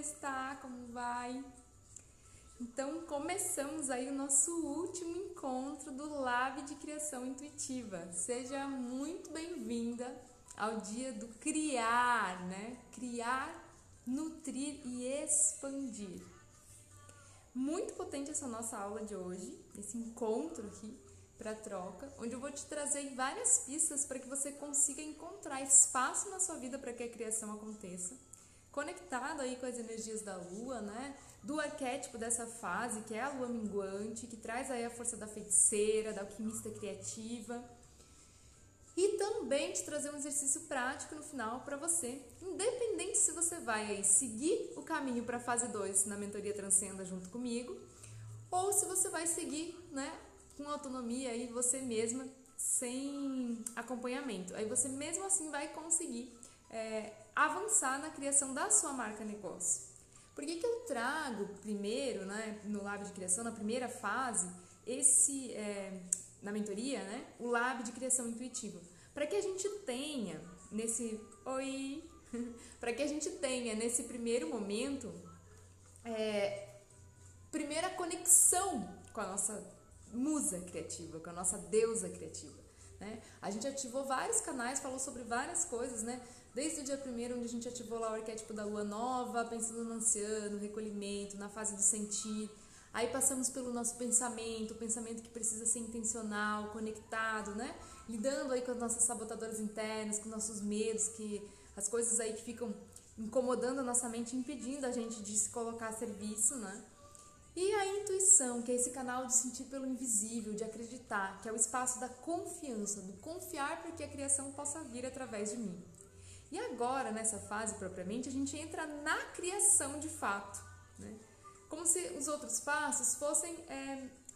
está? Como vai? Então, começamos aí o nosso último encontro do Lab de Criação Intuitiva. Seja muito bem-vinda ao dia do criar, né? Criar, nutrir e expandir. Muito potente essa nossa aula de hoje, esse encontro aqui para troca, onde eu vou te trazer várias pistas para que você consiga encontrar espaço na sua vida para que a criação aconteça, conectado aí com as energias da lua, né? Do arquétipo dessa fase, que é a lua minguante, que traz aí a força da feiticeira, da alquimista criativa. E também te trazer um exercício prático no final para você, independente se você vai aí seguir o caminho para a fase 2 na mentoria Transcenda junto comigo, ou se você vai seguir, né, com autonomia aí você mesma, sem acompanhamento. Aí você mesmo assim vai conseguir avançar na criação da sua marca negócio. Por que eu trago primeiro, né, no Lab de Criação, na primeira fase, na mentoria, né, o Lab de Criação Intuitiva? Para que a gente tenha para que a gente tenha nesse primeiro momento, primeira conexão com a nossa musa criativa, com a nossa deusa criativa, né? A gente ativou vários canais, falou sobre várias coisas, né? Desde o dia 1º, onde a gente ativou lá o arquétipo da lua nova, pensando no anciano, recolhimento, na fase do sentir. Aí passamos pelo nosso pensamento, o pensamento que precisa ser intencional, conectado, né? Lidando aí com as nossas sabotadoras internas, com nossos medos, as coisas aí que ficam incomodando a nossa mente, impedindo a gente de se colocar a serviço, né? E a intuição, que é esse canal de sentir pelo invisível, de acreditar, que é o espaço da confiança, do confiar para que a criação possa vir através de mim. E agora, nessa fase propriamente, a gente entra na criação de fato, né? Como se os outros passos fossem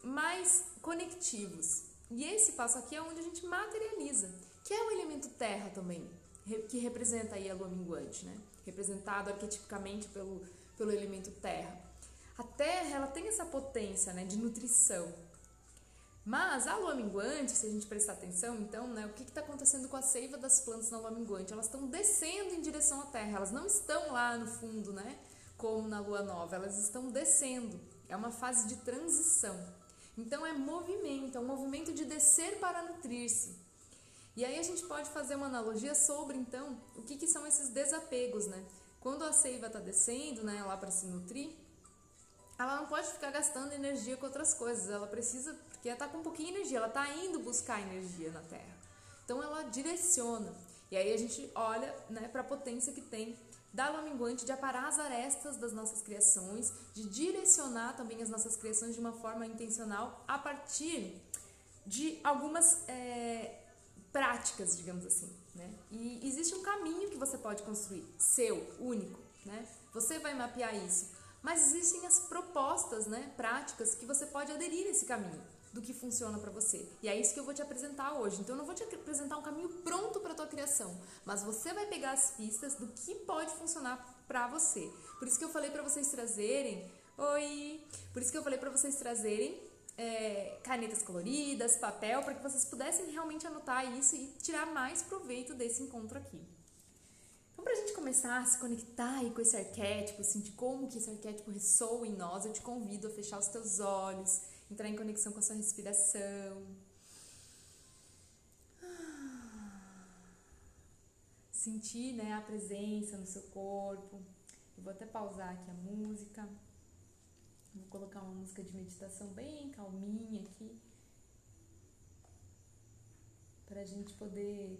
mais conectivos. E esse passo aqui é onde a gente materializa, que é o elemento terra também, que representa aí a lua minguante, né? Representado arquetipicamente pelo elemento terra. A terra, ela tem essa potência, né, de nutrição. Mas a lua minguante, se a gente prestar atenção, então, né, o que está acontecendo com a seiva das plantas na lua minguante? Elas estão descendo em direção à terra, elas não estão lá no fundo, né, como na lua nova, elas estão descendo. É uma fase de transição. Então é movimento, é um movimento de descer para nutrir-se. E aí a gente pode fazer uma analogia sobre, então, o que são esses desapegos, né? Quando a seiva está descendo, né, lá para se nutrir, ela não pode ficar gastando energia com outras coisas, ela precisa, porque ela está com um pouquinho de energia, ela está indo buscar energia na Terra. Então ela direciona. E aí a gente olha, né, para a potência que tem da lua minguante de aparar as arestas das nossas criações, de direcionar também as nossas criações de uma forma intencional a partir de algumas práticas, digamos assim, né? E existe um caminho que você pode construir, seu, único, né? Você vai mapear isso. Mas existem as propostas, né, práticas que você pode aderir a esse caminho, do que funciona para você. E é isso que eu vou te apresentar hoje. Então eu não vou te apresentar um caminho pronto para a tua criação, mas você vai pegar as pistas do que pode funcionar para você. Por isso que eu falei para vocês trazerem, canetas coloridas, papel, para que vocês pudessem realmente anotar isso e tirar mais proveito desse encontro aqui. Então, para a gente começar a se conectar aí com esse arquétipo, sentir como que esse arquétipo ressoa em nós, eu te convido a fechar os teus olhos, entrar em conexão com a sua respiração. Sentir, né, a presença no seu corpo. Eu vou até pausar aqui a música. Vou colocar uma música de meditação bem calminha aqui, para a gente poder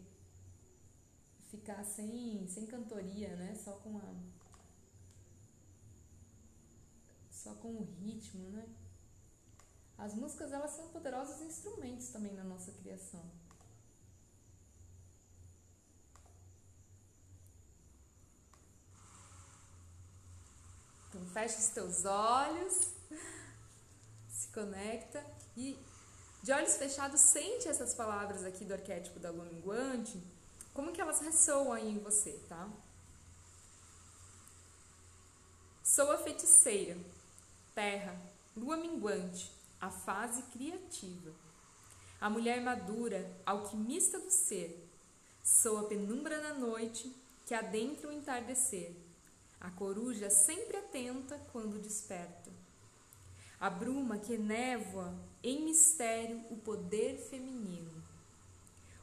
ficar sem cantoria, né? Só com o ritmo, né? As músicas, elas são poderosos instrumentos também na nossa criação. Então fecha os teus olhos, se conecta e de olhos fechados sente essas palavras aqui do arquétipo da lua minguante, como que elas ressoam aí em você, tá? Sou a feiticeira, terra, lua minguante, a fase criativa. A mulher madura, alquimista do ser. Sou a penumbra da noite que adentra o entardecer. A coruja sempre atenta quando desperta. A bruma que névoa em mistério o poder feminino.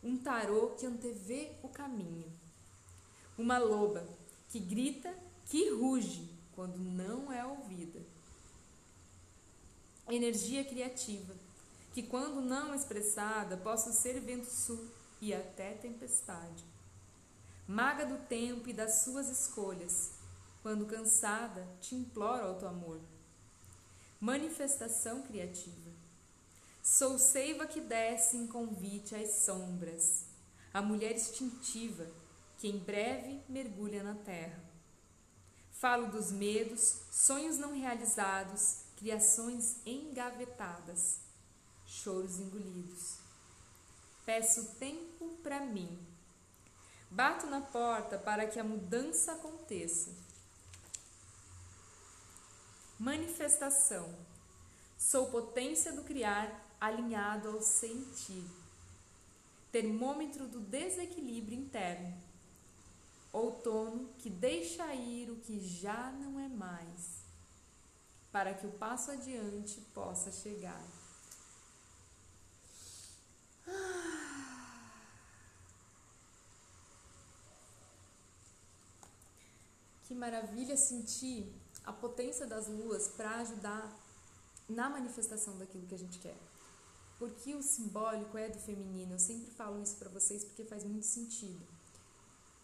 Um tarô que antevê o caminho. Uma loba que grita, que ruge quando não é ouvida. Energia criativa, que quando não expressada possa ser vento sul e até tempestade. Maga do tempo e das suas escolhas, quando cansada te imploro ao teu amor. Manifestação criativa. Sou seiva que desce em convite às sombras, a mulher instintiva que em breve mergulha na terra. Falo dos medos, sonhos não realizados, criações engavetadas, choros engolidos. Peço tempo para mim. Bato na porta para que a mudança aconteça. Manifestação. Sou potência do criar, alinhado ao sentir. Termômetro do desequilíbrio interno. Outono que deixa ir o que já não é mais, para que o passo adiante possa chegar. Que maravilha sentir a potência das luas para ajudar na manifestação daquilo que a gente quer. Porque o simbólico é do feminino, eu sempre falo isso para vocês porque faz muito sentido.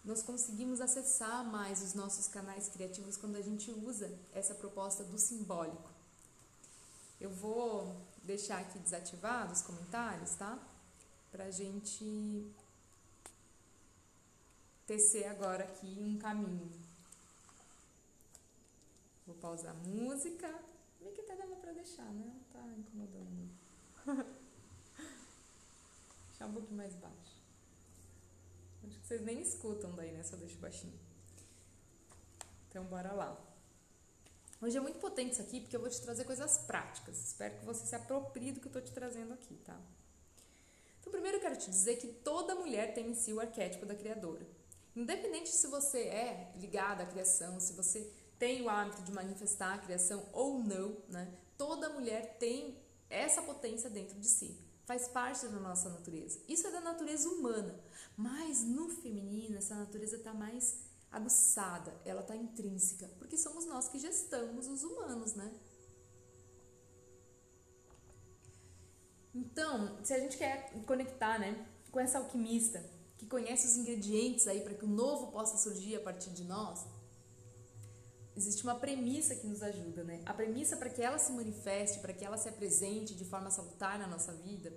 Nós conseguimos acessar mais os nossos canais criativos quando a gente usa essa proposta do simbólico. Eu vou deixar aqui desativado os comentários, tá? Pra gente tecer agora aqui um caminho. Vou pausar a música. Vê que até dava pra deixar, né? Não tá incomodando. Deixar um pouquinho mais baixo. Acho que vocês nem escutam daí, né? Só deixo baixinho. Então, bora lá. Hoje é muito potente isso aqui, porque eu vou te trazer coisas práticas. Espero que você se aproprie do que eu tô te trazendo aqui, tá? Então, primeiro eu quero te dizer que toda mulher tem em si o arquétipo da criadora. Independente se você é ligada à criação, se você tem o hábito de manifestar a criação ou não, né? Toda mulher tem essa potência dentro de si. Faz parte da nossa natureza. Isso é da natureza humana. Mas no feminino, essa natureza está mais aguçada, ela está intrínseca, porque somos nós que gestamos os humanos, né? Então, se a gente quer conectar, né, com essa alquimista que conhece os ingredientes aí para que o novo possa surgir a partir de nós, existe uma premissa que nos ajuda, né? A premissa para que ela se manifeste, para que ela se apresente de forma salutar na nossa vida,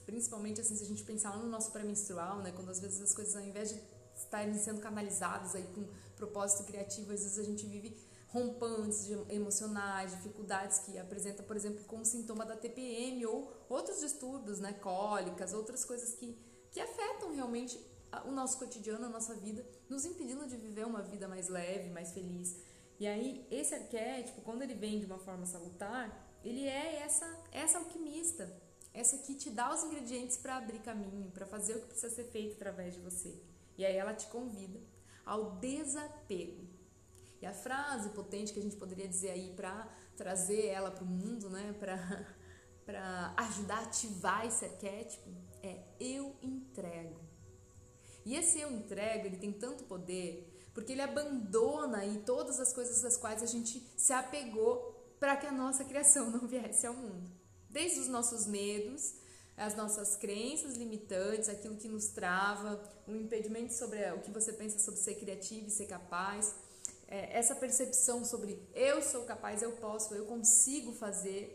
principalmente assim, se a gente pensar no nosso pré-menstrual, né? Quando às vezes as coisas, ao invés de estarem sendo canalizadas aí com propósito criativo, às vezes a gente vive rompantes emocionais, dificuldades que apresenta, por exemplo, como sintoma da TPM ou outros distúrbios, né? Cólicas, outras coisas que afetam realmente o nosso cotidiano, a nossa vida, nos impedindo de viver uma vida mais leve, mais feliz. E aí, esse arquétipo, quando ele vem de uma forma salutar, ele é essa alquimista, essa que te dá os ingredientes para abrir caminho, para fazer o que precisa ser feito através de você. E aí ela te convida ao desapego. E a frase potente que a gente poderia dizer aí para trazer ela para o mundo, né, para ajudar a ativar esse arquétipo, é eu entrego. E esse eu entrego, ele tem tanto poder, porque ele abandona aí todas as coisas das quais a gente se apegou para que a nossa criação não viesse ao mundo. Desde os nossos medos, as nossas crenças limitantes, aquilo que nos trava, o impedimento sobre o que você pensa sobre ser criativo e ser capaz, essa percepção sobre eu sou capaz, eu posso, eu consigo fazer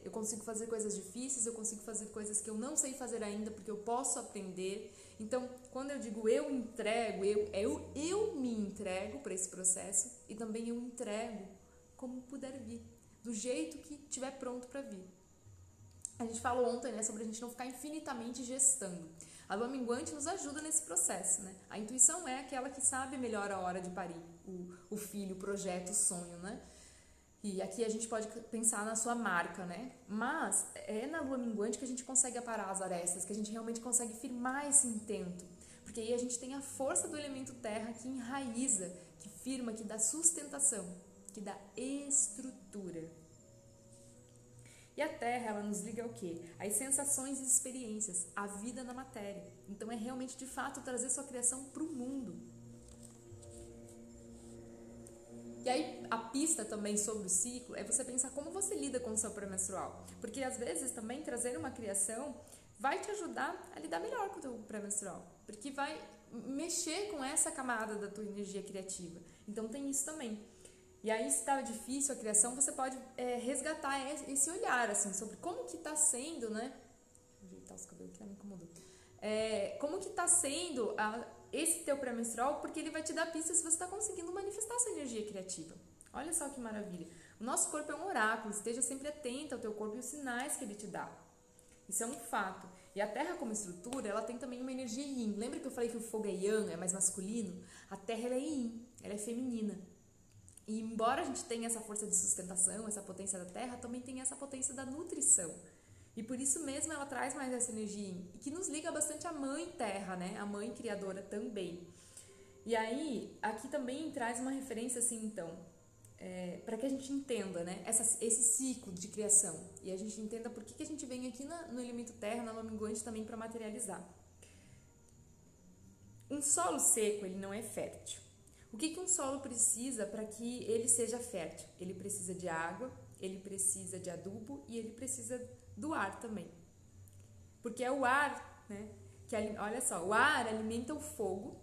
coisas difíceis, eu consigo fazer coisas que eu não sei fazer ainda porque eu posso aprender. Então, quando eu digo eu entrego, eu me entrego para esse processo e também eu entrego como puder vir, do jeito que estiver pronto para vir. A gente falou ontem, né, sobre a gente não ficar infinitamente gestando. A lua minguante nos ajuda nesse processo, né? A intuição é aquela que sabe melhor a hora de parir o filho, o projeto, o sonho, né? E aqui a gente pode pensar na sua marca, né? Mas é na lua minguante que a gente consegue aparar as arestas, que a gente realmente consegue firmar esse intento. Porque aí a gente tem a força do elemento terra que enraiza, que firma, que dá sustentação, que dá estrutura. E a Terra, ela nos liga ao quê? As sensações e experiências, a vida na matéria. Então é realmente, de fato, trazer sua criação para o mundo. E aí, a pista também sobre o ciclo é você pensar como você lida com o seu pré-menstrual. Porque, às vezes, também trazer uma criação vai te ajudar a lidar melhor com o teu pré-menstrual. Porque vai mexer com essa camada da tua energia criativa. Então, tem isso também. E aí, se tá difícil a criação, você pode resgatar esse olhar, assim, sobre como que tá sendo, né? Vou ajeitar os cabelos que tá me incomodando. Como que tá sendo esse teu pré-menstrual, porque ele vai te dar pistas se você está conseguindo manifestar sua energia criativa. Olha só que maravilha. O nosso corpo é um oráculo, esteja sempre atento ao teu corpo e os sinais que ele te dá. Isso é um fato. E a Terra como estrutura, ela tem também uma energia yin. Lembra que eu falei que o fogo é yang, é mais masculino? A Terra, ela é yin, ela é feminina. E embora a gente tenha essa força de sustentação, essa potência da Terra, também tem essa potência da nutrição. E por isso mesmo ela traz mais essa energia e que nos liga bastante à Mãe Terra, né? A Mãe Criadora também. E aí, aqui também traz uma referência assim, então, para que a gente entenda, né? Esse ciclo de criação. E a gente entenda por que a gente vem aqui no elemento Terra, na lua minguante também para materializar. Um solo seco, ele não é fértil. O que um solo precisa para que ele seja fértil? Ele precisa de água, ele precisa de adubo e ele precisa do ar também. Porque é o ar, né? Olha só, o ar alimenta o fogo,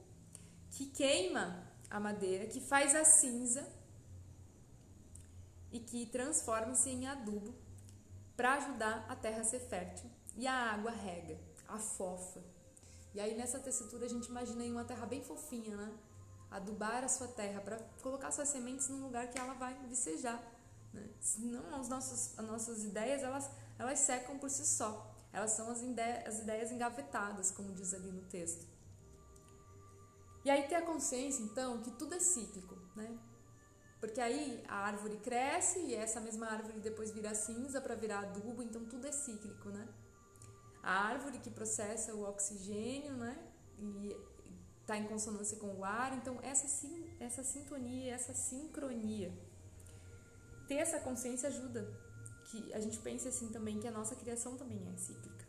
que queima a madeira, que faz a cinza e que transforma-se em adubo para ajudar a terra a ser fértil. E a água rega, afofa. E aí nessa tessitura a gente imagina aí uma terra bem fofinha, né? Adubar a sua terra para colocar suas sementes num lugar que ela vai vicejar, né? Senão as nossas ideias elas secam por si só. Elas são as ideias engavetadas, como diz ali no texto. E aí ter a consciência, então, que tudo é cíclico, né? Porque aí a árvore cresce e essa mesma árvore depois vira cinza para virar adubo, então tudo é cíclico, né? A árvore que processa o oxigênio, né? E está em consonância com o ar, então essa sintonia, essa sincronia. Ter essa consciência ajuda que a gente pense assim também, que a nossa criação também é cíclica.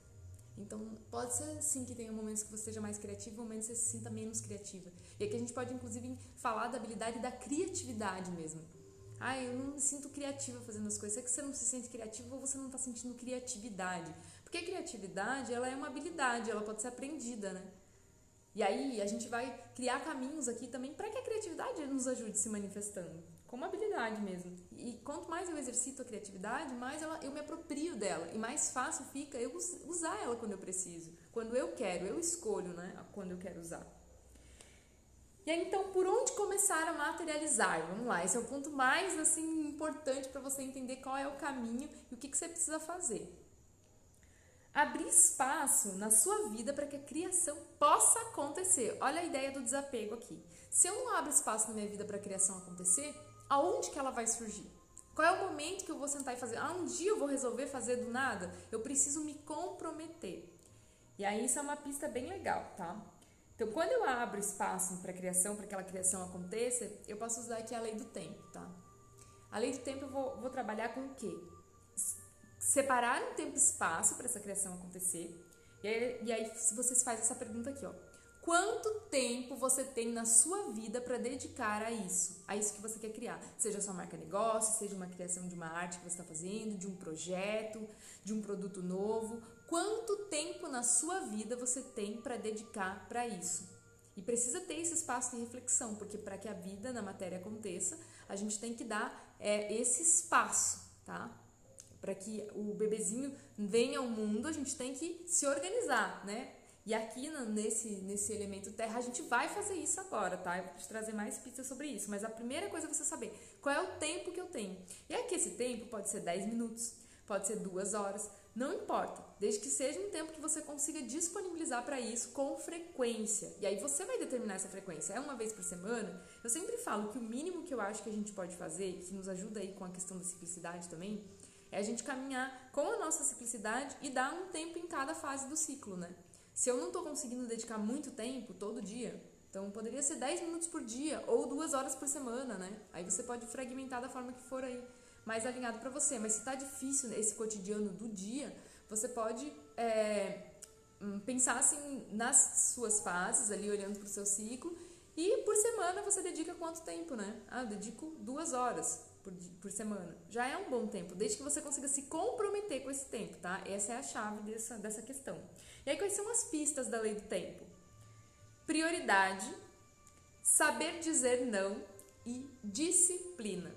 Então, pode ser sim que tenha momentos que você seja mais criativa, momentos que você se sinta menos criativa. E aqui a gente pode, inclusive, falar da habilidade da criatividade mesmo. Eu não me sinto criativa fazendo as coisas. É que você não se sente criativa ou você não está sentindo criatividade. Porque a criatividade, ela é uma habilidade, ela pode ser aprendida, né? E aí, a gente vai criar caminhos aqui também para que a criatividade nos ajude se manifestando. Como habilidade mesmo. E quanto mais eu exercito a criatividade, mais eu me aproprio dela. E mais fácil fica eu usar ela quando eu preciso. Quando eu quero, eu escolho, né? Quando eu quero usar. E aí, então, por onde começar a materializar? Vamos lá, esse é o ponto mais assim, importante para você entender qual é o caminho e o que você precisa fazer. Abrir espaço na sua vida para que a criação possa acontecer. Olha a ideia do desapego aqui. Se eu não abro espaço na minha vida para a criação acontecer, aonde que ela vai surgir? Qual é o momento que eu vou sentar e fazer? Um dia eu vou resolver fazer do nada? Eu preciso me comprometer. E aí isso é uma pista bem legal, tá? Então, quando eu abro espaço para a criação, para que aquela criação aconteça, eu posso usar aqui a lei do tempo, tá? A lei do tempo eu vou trabalhar com o quê? Separar um tempo e espaço para essa criação acontecer. E aí você faz essa pergunta aqui, ó. Quanto tempo você tem na sua vida para dedicar a isso que você quer criar? Seja a sua marca negócio, seja uma criação de uma arte que você está fazendo, de um projeto, de um produto novo. Quanto tempo na sua vida você tem para dedicar para isso? E precisa ter esse espaço de reflexão, porque para que a vida na matéria aconteça, a gente tem que dar esse espaço, tá? Para que o bebezinho venha ao mundo, a gente tem que se organizar, né? E aqui nesse elemento terra, a gente vai fazer isso agora, tá? Eu vou te trazer mais pistas sobre isso. Mas a primeira coisa é você saber qual é o tempo que eu tenho. E aqui esse tempo pode ser 10 minutos, pode ser 2 horas, não importa. Desde que seja um tempo que você consiga disponibilizar para isso com frequência. E aí você vai determinar essa frequência. É uma vez por semana? Eu sempre falo que o mínimo que eu acho que a gente pode fazer, que nos ajuda aí com a questão da ciclicidade também, é a gente caminhar com a nossa ciclicidade e dar um tempo em cada fase do ciclo, né? Se eu não estou conseguindo dedicar muito tempo, todo dia, Então, poderia ser 10 minutos por dia ou 2 horas por semana, né? Aí você pode fragmentar da forma que for aí mais alinhado para você. Mas se tá difícil esse cotidiano do dia, você pode pensar assim nas suas fases, ali olhando para o seu ciclo. E por semana você dedica quanto tempo, né? Eu dedico 2 horas por semana. Já é um bom tempo, desde que você consiga se comprometer com esse tempo, tá? Essa é a chave dessa questão. E aí, quais são as pistas da lei do tempo? Prioridade, saber dizer não e disciplina.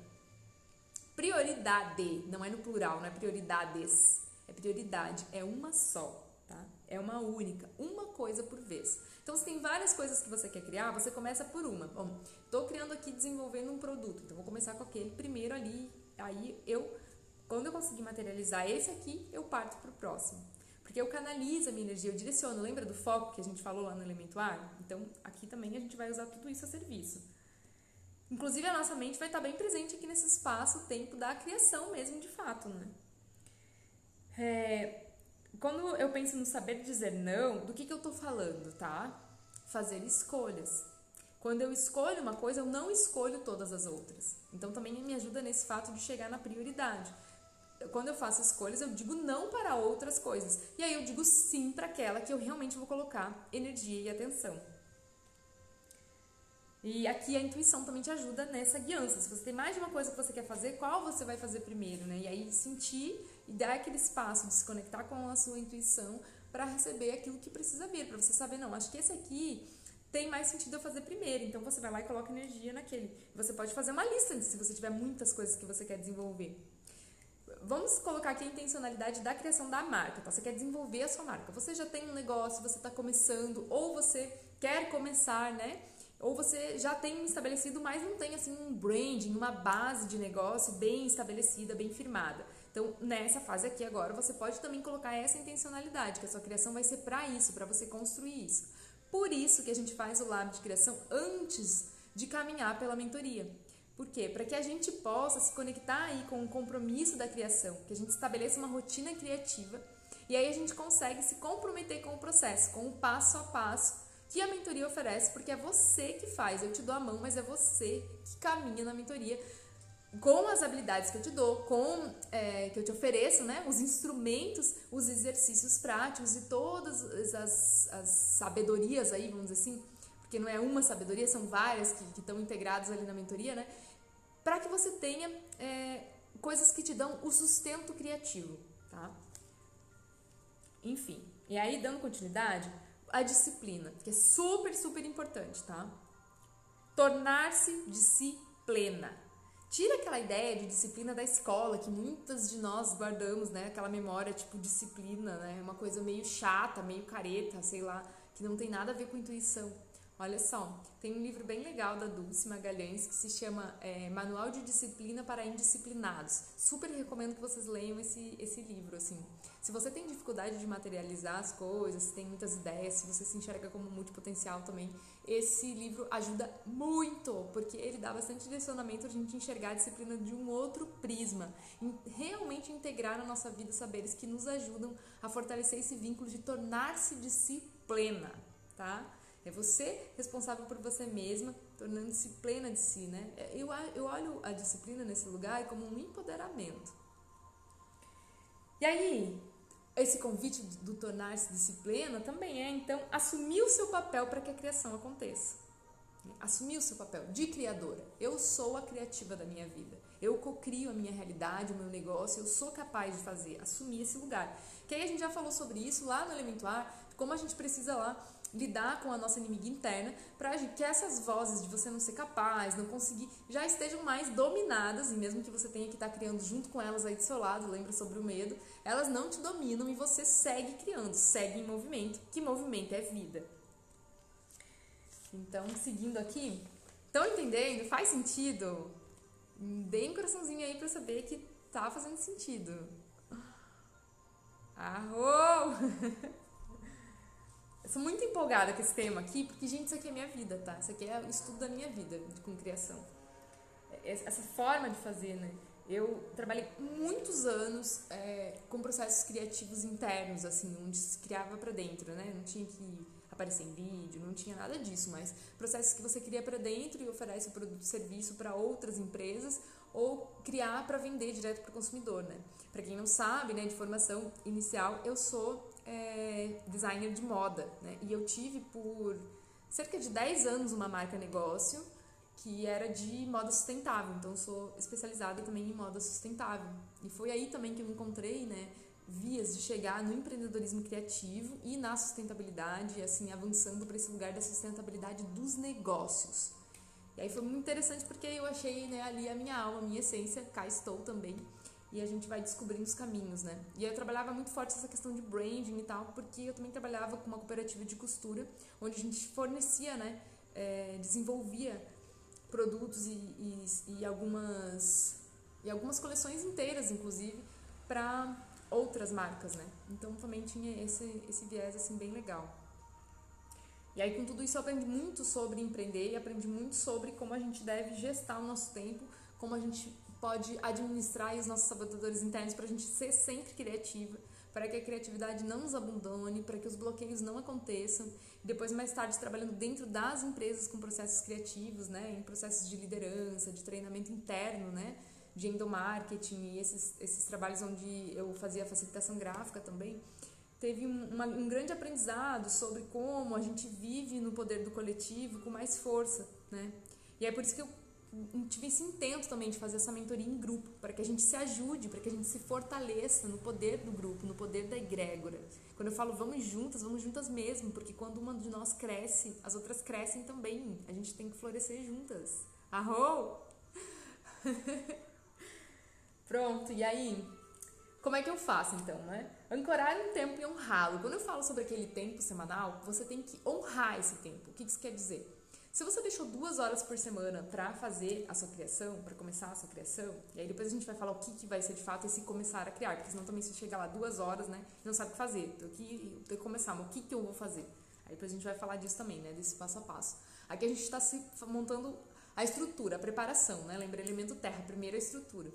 Prioridade, não é no plural, não é prioridades, é prioridade, é uma só, tá? É uma única, uma coisa por vez. Então, se tem várias coisas que você quer criar, você começa por uma. Bom, estou criando aqui, desenvolvendo um produto, então vou começar com aquele primeiro ali, aí quando eu conseguir materializar esse aqui, eu parto para o próximo. Porque eu canalizo a minha energia, eu direciono, lembra do foco que a gente falou lá no elemento ar? Então, aqui também a gente vai usar tudo isso a serviço. Inclusive, a nossa mente vai estar bem presente aqui nesse espaço-tempo da criação mesmo, de fato, né? Quando eu penso no saber dizer não, do que eu tô falando, tá? Fazer escolhas. Quando eu escolho uma coisa, eu não escolho todas as outras. Então, também me ajuda nesse fato de chegar na prioridade. Quando eu faço escolhas, eu digo não para outras coisas. E aí eu digo sim para aquela que eu realmente vou colocar energia e atenção. E aqui a intuição também te ajuda nessa guiança. Se você tem mais de uma coisa que você quer fazer, qual você vai fazer primeiro, né? E aí sentir e dar aquele espaço de se conectar com a sua intuição para receber aquilo que precisa vir, para você saber, não, acho que esse aqui tem mais sentido eu fazer primeiro. Então você vai lá e coloca energia naquele. Você pode fazer uma lista se você tiver muitas coisas que você quer desenvolver. Vamos colocar aqui a intencionalidade da criação da marca, tá? Você quer desenvolver a sua marca. Você já tem um negócio, você está começando, ou você quer começar, né? Ou você já tem estabelecido, mas não tem assim um branding, uma base de negócio bem estabelecida, bem firmada. Então, nessa fase aqui agora, você pode também colocar essa intencionalidade, que a sua criação vai ser para isso, para você construir isso. Por isso que a gente faz o lab de criação antes de caminhar pela mentoria. Por quê? Para que a gente possa se conectar aí com o compromisso da criação, que a gente estabeleça uma rotina criativa e aí a gente consegue se comprometer com o processo, com o passo a passo que a mentoria oferece, porque é você que faz. Eu te dou a mão, mas é você que caminha na mentoria com as habilidades que eu te dou, que eu te ofereço, né? Os instrumentos, os exercícios práticos e todas as sabedorias aí, vamos dizer assim, porque não é uma sabedoria, são várias que estão integradas ali na mentoria, né? Para que você tenha coisas que te dão o sustento criativo, tá? Enfim, e aí dando continuidade, a disciplina, que é super, super importante, tá? Tornar-se disciplina. Tira aquela ideia de disciplina da escola, que muitas de nós guardamos, né? Aquela memória, tipo, disciplina, né? Uma coisa meio chata, meio careta, sei lá, que não tem nada a ver com intuição. Olha só, tem um livro bem legal da Dulce Magalhães que se chama Manual de Disciplina para Indisciplinados. Super recomendo que vocês leiam esse livro, assim. Se você tem dificuldade de materializar as coisas, se tem muitas ideias, se você se enxerga como multipotencial também, esse livro ajuda muito, porque ele dá bastante direcionamento a gente enxergar a disciplina de um outro prisma, realmente integrar na nossa vida saberes que nos ajudam a fortalecer esse vínculo de tornar-se disciplina, tá? É você responsável por você mesma, tornando-se plena de si, né? Eu olho a disciplina nesse lugar como um empoderamento. E aí, esse convite do tornar-se disciplina também é, então, assumir o seu papel para que a criação aconteça. Assumir o seu papel de criadora. Eu sou a criativa da minha vida. Eu cocrio a minha realidade, o meu negócio, eu sou capaz de fazer, assumir esse lugar. Que aí a gente já falou sobre isso lá no Elemento Ar, como a gente precisa lá lidar com a nossa inimiga interna para que essas vozes de você não ser capaz, não conseguir, já estejam mais dominadas, e mesmo que você tenha que estar criando junto com elas aí do seu lado, lembra sobre o medo, elas não te dominam e você segue criando, segue em movimento, que movimento é vida. Então, seguindo aqui, estão entendendo? Faz sentido? Dê um coraçãozinho aí para saber que tá fazendo sentido. Arrou! Eu sou muito empolgada com esse tema aqui, porque, gente, isso aqui é minha vida, tá? Isso aqui é o estudo da minha vida com criação. Essa forma de fazer, né? Eu trabalhei muitos anos com processos criativos internos, assim, onde se criava pra dentro, né? Não tinha que aparecer em vídeo, não tinha nada disso, mas processos que você cria para dentro e oferece o produto e serviço para outras empresas ou criar para vender direto para o consumidor, né? Para quem não sabe, né, de formação inicial, eu sou designer de moda, né? E eu tive por cerca de 10 anos uma marca negócio que era de moda sustentável, então eu sou especializada também em moda sustentável. E foi aí também que eu encontrei, né, vias de chegar no empreendedorismo criativo e na sustentabilidade, assim, avançando para esse lugar da sustentabilidade dos negócios. E aí foi muito interessante porque eu achei, né, ali a minha alma, a minha essência, cá estou também. E a gente vai descobrindo os caminhos, né? E eu trabalhava muito forte essa questão de branding e tal, porque eu também trabalhava com uma cooperativa de costura, onde a gente fornecia, né, desenvolvia produtos e algumas coleções inteiras, inclusive, para outras marcas, né? Então também tinha esse viés assim bem legal. E aí com tudo isso eu aprendi muito sobre empreender e aprendi muito sobre como a gente deve gestar o nosso tempo, como a gente pode administrar os nossos sabotadores internos para a gente ser sempre criativa, para que a criatividade não nos abandone, para que os bloqueios não aconteçam. E depois, mais tarde, trabalhando dentro das empresas com processos criativos, né, em processos de liderança, de treinamento interno, né, de endomarketing e esses trabalhos onde eu fazia facilitação gráfica também. Teve um grande aprendizado sobre como a gente vive no poder do coletivo com mais força, né? E é por isso que eu tive esse intento também de fazer essa mentoria em grupo, para que a gente se ajude, para que a gente se fortaleça no poder do grupo, no poder da egrégora. Quando eu falo vamos juntas mesmo, porque quando uma de nós cresce, as outras crescem também. A gente tem que florescer juntas. Arro! Pronto, e aí? Como é que eu faço então, né? Ancorar um tempo e honrá-lo. Quando eu falo sobre aquele tempo semanal, você tem que honrar esse tempo. O que isso quer dizer? Se você deixou 2 horas por semana para fazer a sua criação, para começar a sua criação, e aí depois a gente vai falar o que vai ser de fato esse começar a criar, porque senão também se chega lá 2 horas, né, e não sabe o que fazer, então tem que começar, mas o que eu vou fazer? Aí depois a gente vai falar disso também, né, desse passo a passo. Aqui a gente está se montando a estrutura, a preparação, né, lembra elemento terra, primeiro a estrutura.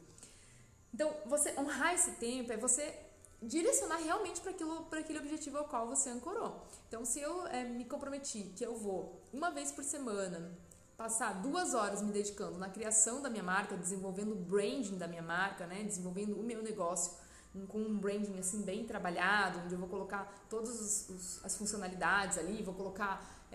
Então, você honrar esse tempo é você direcionar realmente para aquele objetivo ao qual você ancorou. Então, se eu me comprometi que eu vou, uma vez por semana, passar 2 horas me dedicando na criação da minha marca, desenvolvendo o branding da minha marca, né, desenvolvendo o meu negócio com um branding assim bem trabalhado, onde eu vou colocar todas as funcionalidades ali, vou colocar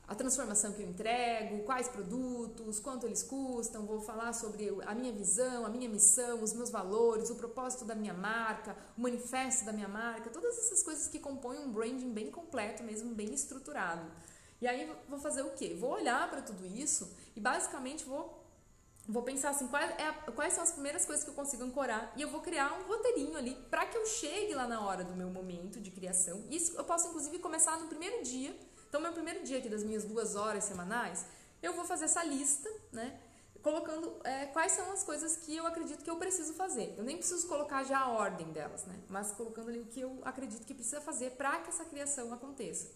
a transformação que eu entrego, quais produtos, quanto eles custam, vou falar sobre a minha visão, a minha missão, os meus valores, o propósito da minha marca, o manifesto da minha marca, todas essas coisas que compõem um branding bem completo mesmo, bem estruturado. E aí vou fazer o quê? Vou olhar para tudo isso e basicamente vou pensar assim, quais são as primeiras coisas que eu consigo ancorar e eu vou criar um roteirinho ali para que eu chegue lá na hora do meu momento de criação. Isso eu posso inclusive começar no primeiro dia. Então, meu primeiro dia aqui das minhas 2 horas semanais, eu vou fazer essa lista, né? Colocando quais são as coisas que eu acredito que eu preciso fazer. Eu nem preciso colocar já a ordem delas, né? Mas colocando ali o que eu acredito que precisa fazer para que essa criação aconteça.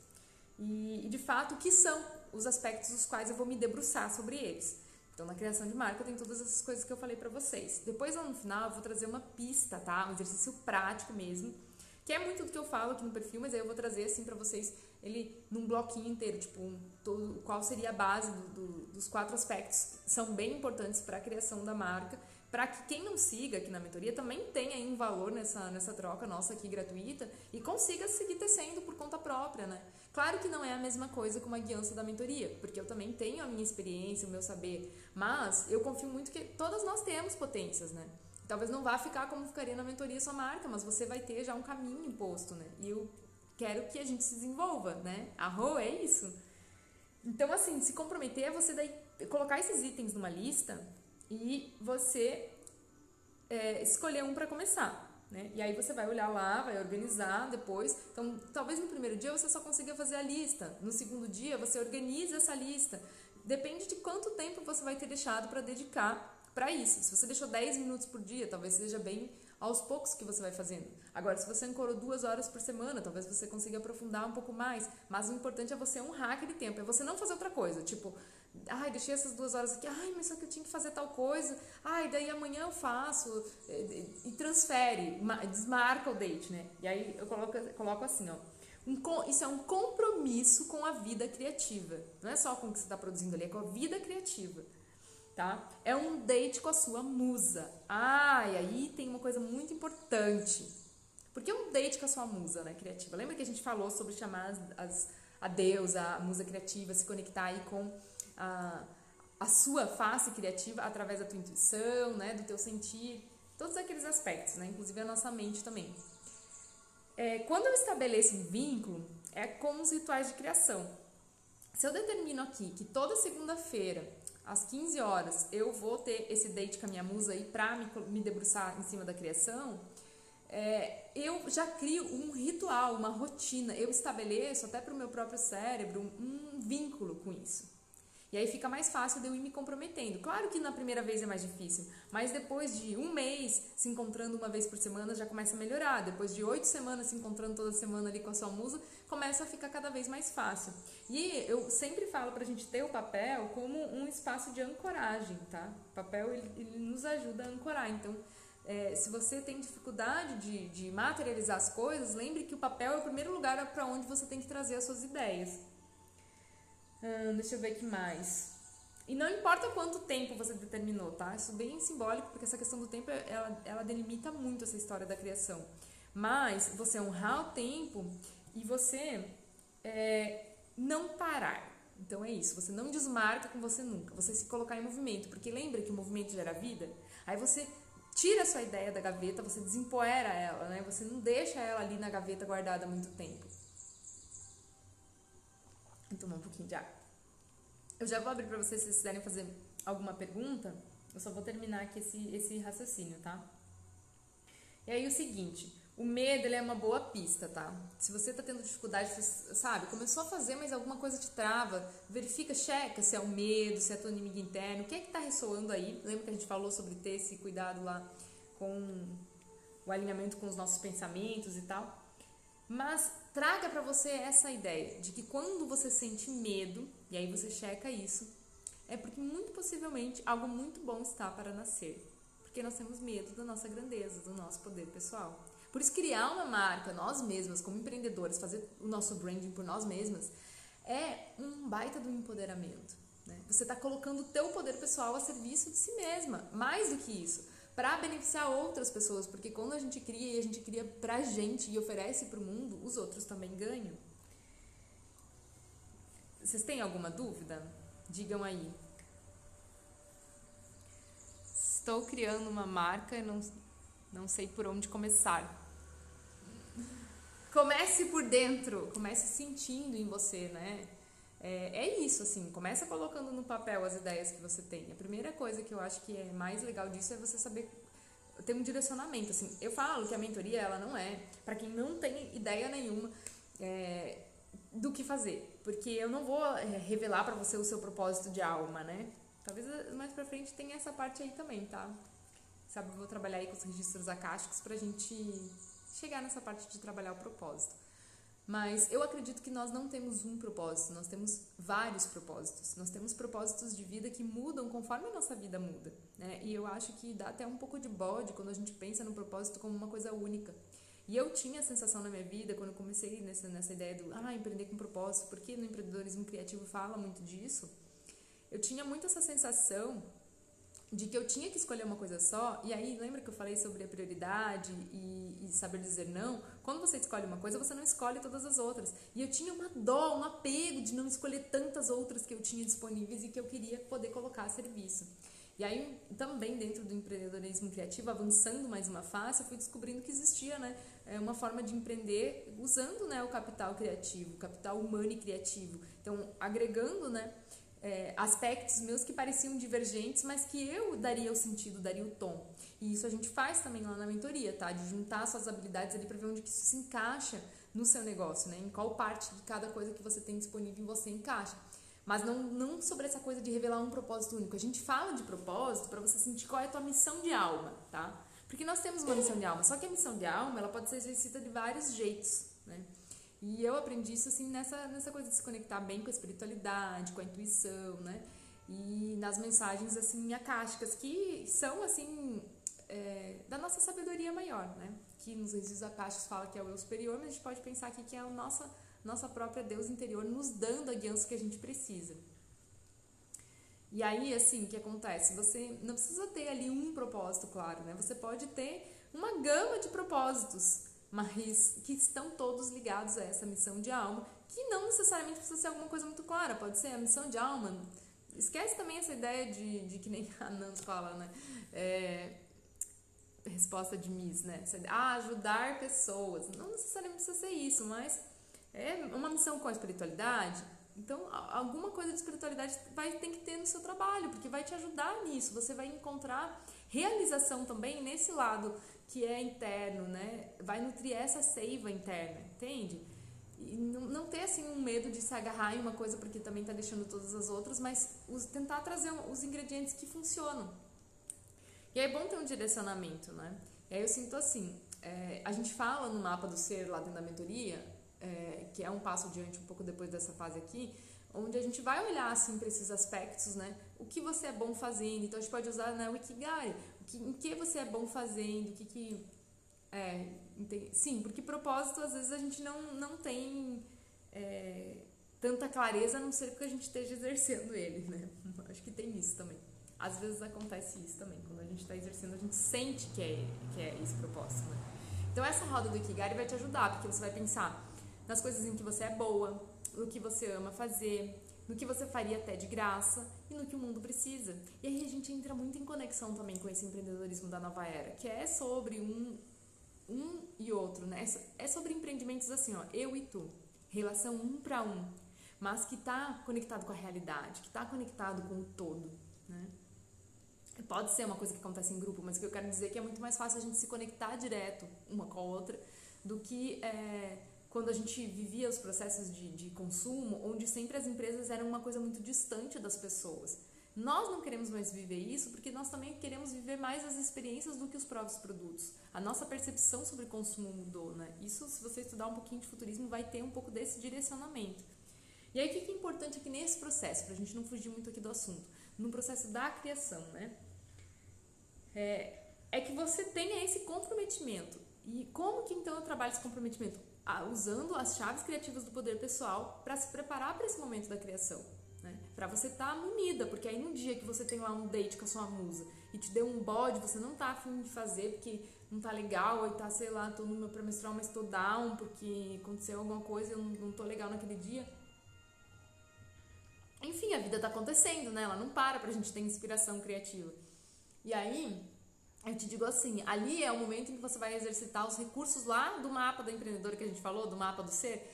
E, de fato, o que são os aspectos dos quais eu vou me debruçar sobre eles. Então, na criação de marca, tem todas essas coisas que eu falei para vocês. Depois, lá no final, eu vou trazer uma pista, tá? Um exercício prático mesmo, que é muito do que eu falo aqui no perfil, mas aí eu vou trazer assim para vocês ele num bloquinho inteiro, tipo, qual seria a base dos 4 aspectos que são bem importantes para a criação da marca, para que quem não siga aqui na mentoria também tenha aí um valor nessa troca nossa aqui gratuita e consiga seguir tecendo por conta própria, né? Claro que não é a mesma coisa com uma guiança da mentoria, porque eu também tenho a minha experiência, o meu saber, mas eu confio muito que todas nós temos potências, né? Talvez não vá ficar como ficaria na mentoria sua marca, mas você vai ter já um caminho imposto, né? E eu quero que a gente se desenvolva, né? Arro, é isso. Então, assim, se comprometer é você daí colocar esses itens numa lista e você escolher um para começar, né? E aí você vai olhar lá, vai organizar depois. Então, talvez no primeiro dia você só consiga fazer a lista. No segundo dia, você organiza essa lista. Depende de quanto tempo você vai ter deixado para dedicar para isso. Se você deixou 10 minutos por dia, talvez seja bem aos poucos que você vai fazendo. Agora, se você ancorou 2 horas por semana, talvez você consiga aprofundar um pouco mais. Mas o importante é você honrar aquele tempo, é você não fazer outra coisa. Tipo, ai, deixei essas 2 horas aqui, ai, mas só que eu tinha que fazer tal coisa, ai, daí amanhã eu faço, e transfere, desmarca o date, né? E aí eu coloco assim, ó. Isso é um compromisso com a vida criativa. Não é só com o que você está produzindo ali, é com a vida criativa. Tá? É um date com a sua musa. E aí tem uma coisa muito importante. Por que um date com a sua musa, né, criativa? Lembra que a gente falou sobre chamar a deusa, a musa criativa, se conectar aí com a sua face criativa através da tua intuição, né, do teu sentir, todos aqueles aspectos, né, inclusive a nossa mente também. Quando eu estabeleço um vínculo, é com os rituais de criação. Se eu determino aqui que toda segunda-feira, às 15 horas, eu vou ter esse date com a minha musa aí pra me debruçar em cima da criação, eu já crio um ritual, uma rotina. Eu estabeleço até pro meu próprio cérebro um vínculo com isso. E aí fica mais fácil de eu ir me comprometendo. Claro que na primeira vez é mais difícil, mas depois de um mês se encontrando uma vez por semana já começa a melhorar. Depois de 8 semanas se encontrando toda semana ali com a sua musa, começa a ficar cada vez mais fácil. E eu sempre falo pra gente ter o papel como um espaço de ancoragem, tá? O papel, ele nos ajuda a ancorar. Então, se você tem dificuldade de materializar as coisas, lembre que o papel é o primeiro lugar para onde você tem que trazer as suas ideias. Deixa eu ver aqui mais. E não importa quanto tempo você determinou, tá? Isso é bem simbólico, porque essa questão do tempo, ela delimita muito essa história da criação. Mas você honrar o tempo e você não parar. Então é isso, você não desmarca com você nunca. Você se colocar em movimento, porque lembra que o movimento gera vida? Aí você tira a sua ideia da gaveta, você desempoeira ela, né? Você não deixa ela ali na gaveta guardada há muito tempo. Vou tomar um pouquinho de água. Eu já vou abrir para vocês, se vocês quiserem fazer alguma pergunta. Eu só vou terminar aqui esse raciocínio, tá? E aí o seguinte, o medo, ele é uma boa pista, tá? Se você tá tendo dificuldade, você, sabe, começou a fazer, mas alguma coisa te trava, verifica, checa se é o medo, se é teu inimigo interno, o que é que tá ressoando aí? Lembra que a gente falou sobre ter esse cuidado lá com o alinhamento com os nossos pensamentos e tal? Mas traga para você essa ideia de que quando você sente medo, e aí você checa isso, é porque muito possivelmente algo muito bom está para nascer. Porque nós temos medo da nossa grandeza, do nosso poder pessoal. Por isso, criar uma marca, nós mesmas, como empreendedores, fazer o nosso branding por nós mesmas, é um baita do empoderamento. Né? Você está colocando o teu poder pessoal a serviço de si mesma. Mais do que isso, para beneficiar outras pessoas, porque quando a gente cria, e a gente cria pra gente e oferece pro mundo, os outros também ganham. Vocês têm alguma dúvida? Digam aí. Estou criando uma marca e não sei por onde começar. Comece por dentro, comece sentindo em você, né? É isso, assim, começa colocando no papel as ideias que você tem. A primeira coisa que eu acho que é mais legal disso é você saber ter um direcionamento, assim. Eu falo que a mentoria, ela não é para quem não tem ideia nenhuma do que fazer, porque eu não vou revelar para você o seu propósito de alma, né? Talvez mais pra frente tenha essa parte aí também, tá? Sabe, eu vou trabalhar aí com os registros akáshicos pra gente chegar nessa parte de trabalhar o propósito. Mas eu acredito que nós não temos um propósito, nós temos vários propósitos. Nós temos propósitos de vida que mudam conforme a nossa vida muda, né? E eu acho que dá até um pouco de bode quando a gente pensa no propósito como uma coisa única. E eu tinha a sensação na minha vida, quando eu comecei nessa ideia do empreender com propósito, porque no empreendedorismo criativo fala muito disso, eu tinha muito essa sensação de que eu tinha que escolher uma coisa só. E aí, lembra que eu falei sobre a prioridade e saber dizer não? Quando você escolhe uma coisa, você não escolhe todas as outras. E eu tinha uma dó, um apego de não escolher tantas outras que eu tinha disponíveis e que eu queria poder colocar a serviço. E aí, também dentro do empreendedorismo criativo, avançando mais uma fase, eu fui descobrindo que existia, né, uma forma de empreender usando, né, o capital criativo, o capital humano e criativo. Então, agregando, né, aspectos meus que pareciam divergentes, mas que eu daria o sentido, daria o tom. E isso a gente faz também lá na mentoria, tá? De juntar suas habilidades ali para ver onde que isso se encaixa no seu negócio, né? Em qual parte de cada coisa que você tem disponível em você encaixa. Mas não sobre essa coisa de revelar um propósito único. A gente fala de propósito para você sentir qual é a tua missão de alma, tá? Porque nós temos uma missão de alma, só que a missão de alma, ela pode ser exercida de vários jeitos, né? E eu aprendi isso, assim, nessa coisa de se conectar bem com a espiritualidade, com a intuição, né? E nas mensagens, assim, akáshicas, que são, assim, da nossa sabedoria maior, né? Que nos registros acásticos fala que é o eu superior, mas a gente pode pensar aqui que é a nossa própria Deus interior nos dando a guiança que a gente precisa. E aí, assim, o que acontece? Você não precisa ter ali um propósito, claro, né? Você pode ter uma gama de propósitos, mas que estão todos ligados a essa missão de alma, que não necessariamente precisa ser alguma coisa muito clara, pode ser a missão de alma. Esquece também essa ideia de que nem a Nando fala, né? Resposta de Miss, né? Ajudar pessoas. Não necessariamente precisa ser isso, mas é uma missão com a espiritualidade. Então, alguma coisa de espiritualidade vai ter que ter no seu trabalho, porque vai te ajudar nisso. Você vai encontrar realização também nesse lado que é interno, né? Vai nutrir essa seiva interna, entende? E não ter, assim, um medo de se agarrar em uma coisa porque também está deixando todas as outras, mas tentar trazer os ingredientes que funcionam. E é bom ter um direcionamento, né? E aí eu sinto assim, a gente fala no mapa do ser lá dentro da mentoria, que é um passo adiante um pouco depois dessa fase aqui, onde a gente vai olhar assim para esses aspectos, né? O que você é bom fazendo, então a gente pode usar, né, o Ikigai, em que você é bom fazendo, sim, porque propósito às vezes a gente não tem tanta clareza, a não ser que a gente esteja exercendo ele, né? Acho que tem isso também. Às vezes acontece isso também, quando a gente está exercendo, a gente sente que é esse propósito, né? Então essa roda do Ikigai vai te ajudar, porque você vai pensar nas coisas em que você é boa, no que você ama fazer, no que você faria até de graça e no que o mundo precisa. E aí a gente entra muito em conexão também com esse empreendedorismo da nova era, que é sobre um e outro, né? É sobre empreendimentos assim, ó, eu e tu, relação um para um, mas que está conectado com a realidade, que está conectado com o todo, né? Pode ser uma coisa que acontece em grupo, mas o que eu quero dizer é que é muito mais fácil a gente se conectar direto uma com a outra do que quando a gente vivia os processos de consumo, onde sempre as empresas eram uma coisa muito distante das pessoas. Nós não queremos mais viver isso porque nós também queremos viver mais as experiências do que os próprios produtos. A nossa percepção sobre consumo mudou, né? Isso, se você estudar um pouquinho de futurismo, vai ter um pouco desse direcionamento. E aí, o que é importante aqui nesse processo, para a gente não fugir muito aqui do assunto, no processo da criação, né? É que você tenha esse comprometimento. E como que então eu trabalho esse comprometimento? Usando as chaves criativas do poder pessoal para se preparar para esse momento da criação, né? Para você estar munida, porque aí no dia que você tem lá um date com a sua musa e te deu um bode, você não tá afim de fazer porque não tá legal, ou tá, sei lá, tô no meu pré-menstrual, mas tô down porque aconteceu alguma coisa e eu não tô legal naquele dia. Enfim, a vida tá acontecendo, né? Ela não para pra gente ter inspiração criativa. E aí, eu te digo assim, ali é o momento em que você vai exercitar os recursos lá do mapa da empreendedora que a gente falou, do mapa do ser,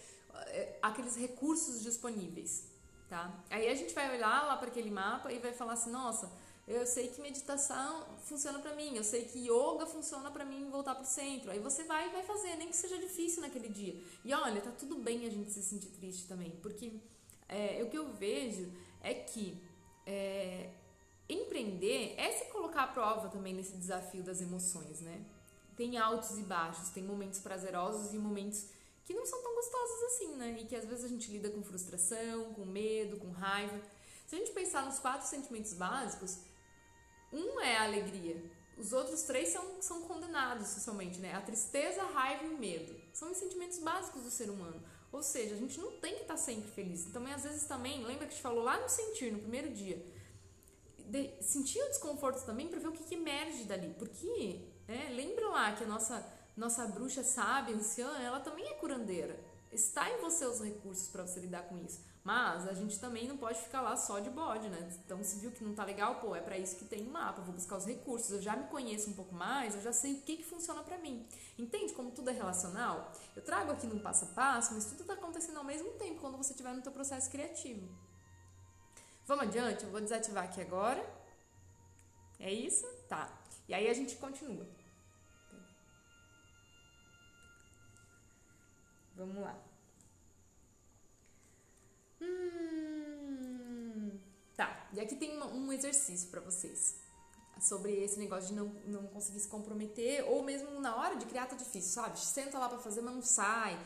aqueles recursos disponíveis, tá? Aí a gente vai olhar lá para aquele mapa e vai falar assim, nossa, eu sei que meditação funciona pra mim, eu sei que yoga funciona pra mim voltar pro centro. Aí você vai fazer, nem que seja difícil naquele dia. E olha, tá tudo bem a gente se sentir triste também, porque o que eu vejo é que empreender é se colocar à prova também nesse desafio das emoções, né? Tem altos e baixos, tem momentos prazerosos e momentos que não são tão gostosos assim, né? E que às vezes a gente lida com frustração, com medo, com raiva. Se a gente pensar nos 4 sentimentos básicos, um é a alegria, os outros 3 são condenados socialmente, né? A tristeza, a raiva e o medo. São os sentimentos básicos do ser humano. Ou seja, a gente não tem que estar sempre feliz. Então, às vezes também, lembra que a gente falou lá no sentir, no primeiro dia, sentir o desconforto também para ver o que emerge dali. Porque, lembra lá que a nossa bruxa sábia, anciã, ela também é curandeira. Está em você os recursos para você lidar com isso. Mas a gente também não pode ficar lá só de bode, né? Então, se viu que não tá legal, é para isso que tem o mapa, vou buscar os recursos, eu já me conheço um pouco mais, eu já sei o que funciona para mim. Entende como tudo é relacional? Eu trago aqui num passo a passo, mas tudo tá acontecendo ao mesmo tempo quando você estiver no teu processo criativo. Vamos adiante? Eu vou desativar aqui agora. É isso? Tá. E aí a gente continua. Vamos lá. Tá. E aqui tem um exercício pra vocês sobre esse negócio de não conseguir se comprometer, ou mesmo na hora de criar tá difícil, sabe? Senta lá pra fazer, mas não sai.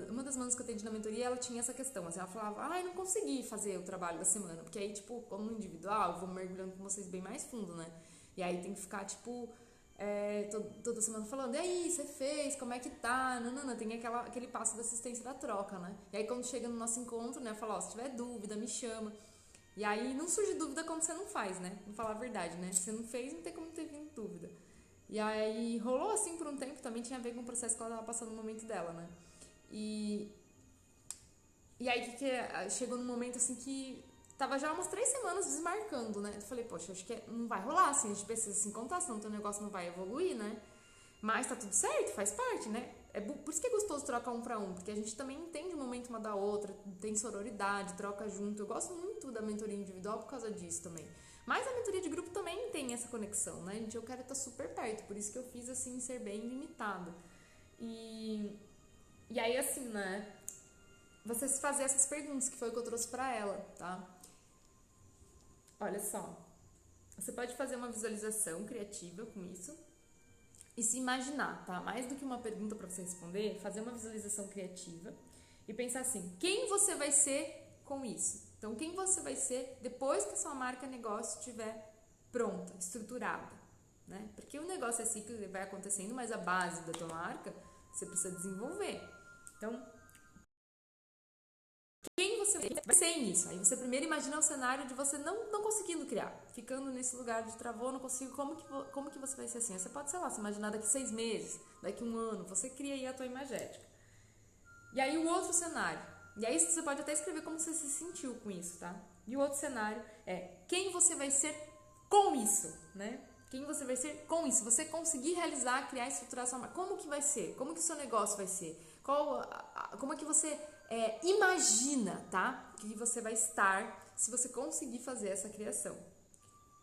Uma das manas que eu atendi na mentoria, ela tinha essa questão, assim, ela falava, não consegui fazer o trabalho da semana, porque aí, tipo, como individual, eu vou mergulhando com vocês bem mais fundo, né? E aí tem que ficar, tipo, toda semana falando, e aí, você fez, como é que tá? Não, tem aquele passo da assistência da troca, né? E aí quando chega no nosso encontro, né, fala, ó, se tiver dúvida, me chama. E aí não surge dúvida quando você não faz, né? Vamos falar a verdade, né? Se você não fez, não tem como ter vindo dúvida. E aí rolou assim por um tempo, também tinha a ver com o processo que ela tava passando no momento dela, né? E aí chegou num momento assim que tava já umas 3 semanas desmarcando, né? Eu falei, poxa, acho que não vai rolar assim, a gente precisa se encontrar, senão o teu negócio não vai evoluir, né? Mas tá tudo certo, faz parte, né? Por isso que é gostoso trocar um pra um, porque a gente também entende o momento uma da outra, tem sororidade, troca junto. Eu gosto muito da mentoria individual por causa disso também. Mas a mentoria de grupo também tem essa conexão, né? Gente, eu quero estar super perto, por isso que eu fiz assim, ser bem limitado. E aí, assim, né? Você se fazer essas perguntas, que foi o que eu trouxe pra ela, tá? Olha só. Você pode fazer uma visualização criativa com isso e se imaginar, tá? Mais do que uma pergunta pra você responder, fazer uma visualização criativa e pensar assim, quem você vai ser com isso? Então, quem você vai ser depois que a sua marca negócio estiver pronta, estruturada, né? Porque o negócio é ciclo, ele vai acontecendo, mas a base da tua marca você precisa desenvolver. Então, quem você vai ser nisso? Aí você primeiro imagina o cenário de você não conseguindo criar, ficando nesse lugar de travou, não consigo, como que você vai ser assim? Aí você pode, sei lá, se imaginar daqui 6 meses, daqui 1 ano, você cria aí a tua imagética. E aí o outro cenário, e aí você pode até escrever como você se sentiu com isso, tá? E o outro cenário é quem você vai ser com isso, né? Quem você vai ser com isso? Você conseguir realizar, criar, estruturar sua marca. Como que vai ser? Como que o seu negócio vai ser? Como é que você imagina, tá? Que você vai estar se você conseguir fazer essa criação.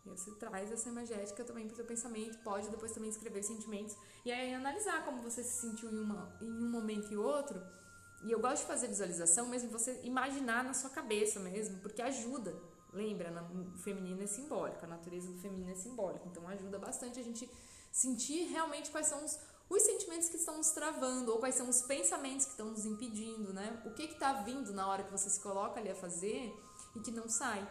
E você traz essa imagética também para o seu pensamento, pode depois também escrever sentimentos e aí analisar como você se sentiu em um momento e outro. E eu gosto de fazer visualização mesmo, você imaginar na sua cabeça mesmo, porque ajuda. Lembra, o feminino é simbólico, a natureza do feminino é simbólica, então ajuda bastante a gente sentir realmente quais são os sentimentos que estão nos travando, ou quais são os pensamentos que estão nos impedindo, né? O que está vindo na hora que você se coloca ali a fazer e que não sai.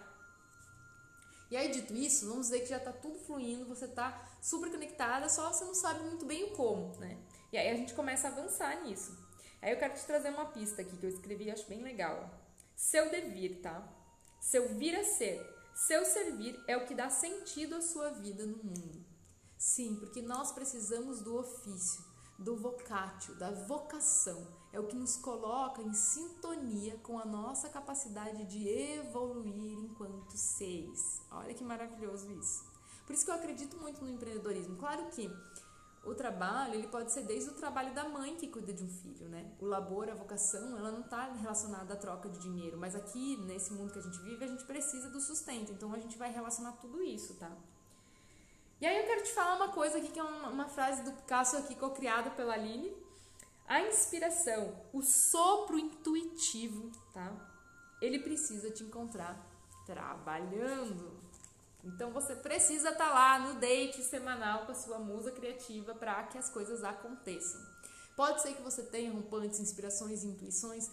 E aí, dito isso, vamos dizer que já está tudo fluindo, você está super conectada, só você não sabe muito bem o como, né? E aí a gente começa a avançar nisso. Aí eu quero te trazer uma pista aqui que eu escrevi e acho bem legal. Seu devir, tá? Seu vir a ser, seu servir é o que dá sentido à sua vida no mundo. Sim, porque nós precisamos do ofício, do vocatio, da vocação. É o que nos coloca em sintonia com a nossa capacidade de evoluir enquanto seres. Olha que maravilhoso isso. Por isso que eu acredito muito no empreendedorismo. Claro que o trabalho, ele pode ser desde o trabalho da mãe que cuida de um filho, né? O labor, a vocação, ela não está relacionada à troca de dinheiro, mas aqui, nesse mundo que a gente vive, a gente precisa do sustento, então a gente vai relacionar tudo isso, tá? E aí eu quero te falar uma coisa aqui, que é uma frase do Picasso aqui, co-criada pela Aline. A inspiração, o sopro intuitivo, tá? Ele precisa te encontrar trabalhando. Então você precisa estar lá no date semanal com a sua musa criativa para que as coisas aconteçam. Pode ser que você tenha rompantes, inspirações e intuições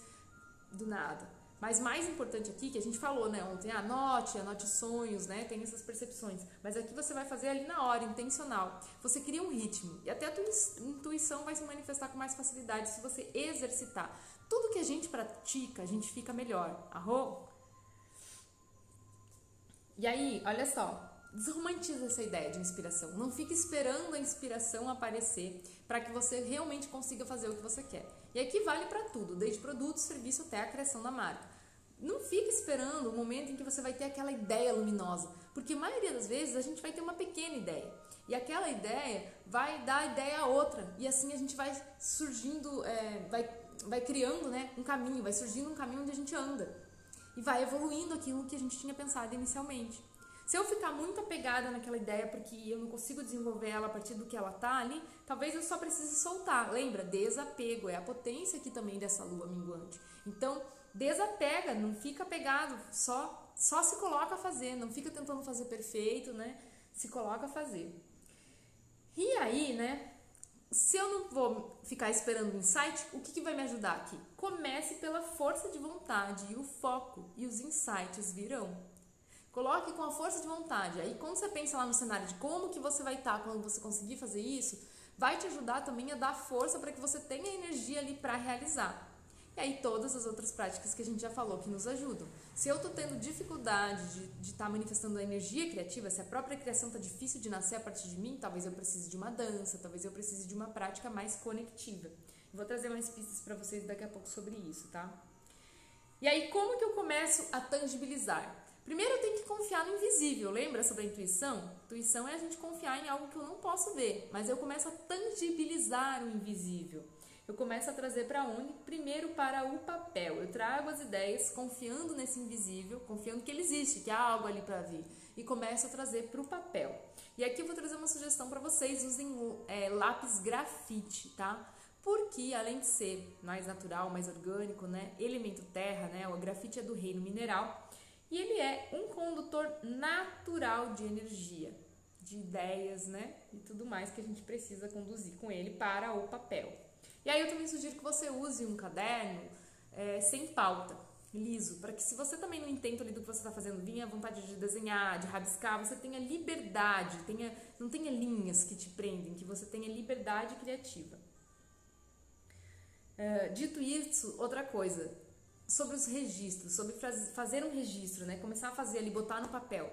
do nada. Mas mais importante aqui, que a gente falou, né, ontem, anote sonhos, né, tem essas percepções. Mas aqui você vai fazer ali na hora, intencional. Você cria um ritmo e até a tua intuição vai se manifestar com mais facilidade se você exercitar. Tudo que a gente pratica, a gente fica melhor. Arro? E aí, olha só, desromantiza essa ideia de inspiração. Não fique esperando a inspiração aparecer para que você realmente consiga fazer o que você quer. E aqui vale para tudo, desde produto, serviço até a criação da marca. Não fique esperando o momento em que você vai ter aquela ideia luminosa, porque a maioria das vezes a gente vai ter uma pequena ideia. E aquela ideia vai dar ideia a outra. E assim a gente vai surgindo, vai criando, né, um caminho, vai surgindo um caminho onde a gente anda. E vai evoluindo aquilo que a gente tinha pensado inicialmente. Se eu ficar muito apegada naquela ideia porque eu não consigo desenvolver ela a partir do que ela tá ali, talvez eu só precise soltar. Lembra? Desapego. É a potência aqui também dessa lua minguante. Então, desapega, não fica apegado, só se coloca a fazer. Não fica tentando fazer perfeito, né? Se coloca a fazer. E aí, né? Se eu não vou ficar esperando um insight, o que vai me ajudar aqui? Comece pela força de vontade e o foco, e os insights virão. Coloque com a força de vontade. Aí quando você pensa lá no cenário de como que você vai estar quando você conseguir fazer isso, vai te ajudar também a dar força para que você tenha energia ali para realizar. E aí todas as outras práticas que a gente já falou que nos ajudam. Se eu tô tendo dificuldade de estar manifestando a energia criativa, se a própria criação tá difícil de nascer a partir de mim, talvez eu precise de uma dança, talvez eu precise de uma prática mais conectiva. Vou trazer mais pistas para vocês daqui a pouco sobre isso, tá? E aí, como que eu começo a tangibilizar? Primeiro eu tenho que confiar no invisível, lembra sobre a intuição? Intuição é a gente confiar em algo que eu não posso ver, mas eu começo a tangibilizar o invisível. Eu começo a trazer para onde? Primeiro para o papel. Eu trago as ideias confiando nesse invisível, confiando que ele existe, que há algo ali para vir. E começo a trazer para o papel. E aqui eu vou trazer uma sugestão para vocês, usem lápis grafite, tá? Porque além de ser mais natural, mais orgânico, né? Elemento terra, né? O grafite é do reino mineral. E ele é um condutor natural de energia, de ideias, né? E tudo mais que a gente precisa conduzir com ele para o papel. E aí eu também sugiro que você use um caderno sem pauta, liso, para que se você também no intento ali do que você está fazendo vinha a vontade de desenhar, de rabiscar, você tenha liberdade, não tenha linhas que te prendem, que você tenha liberdade criativa. Dito isso, outra coisa, sobre os registros, sobre fazer um registro, né? Começar a fazer ali, botar no papel.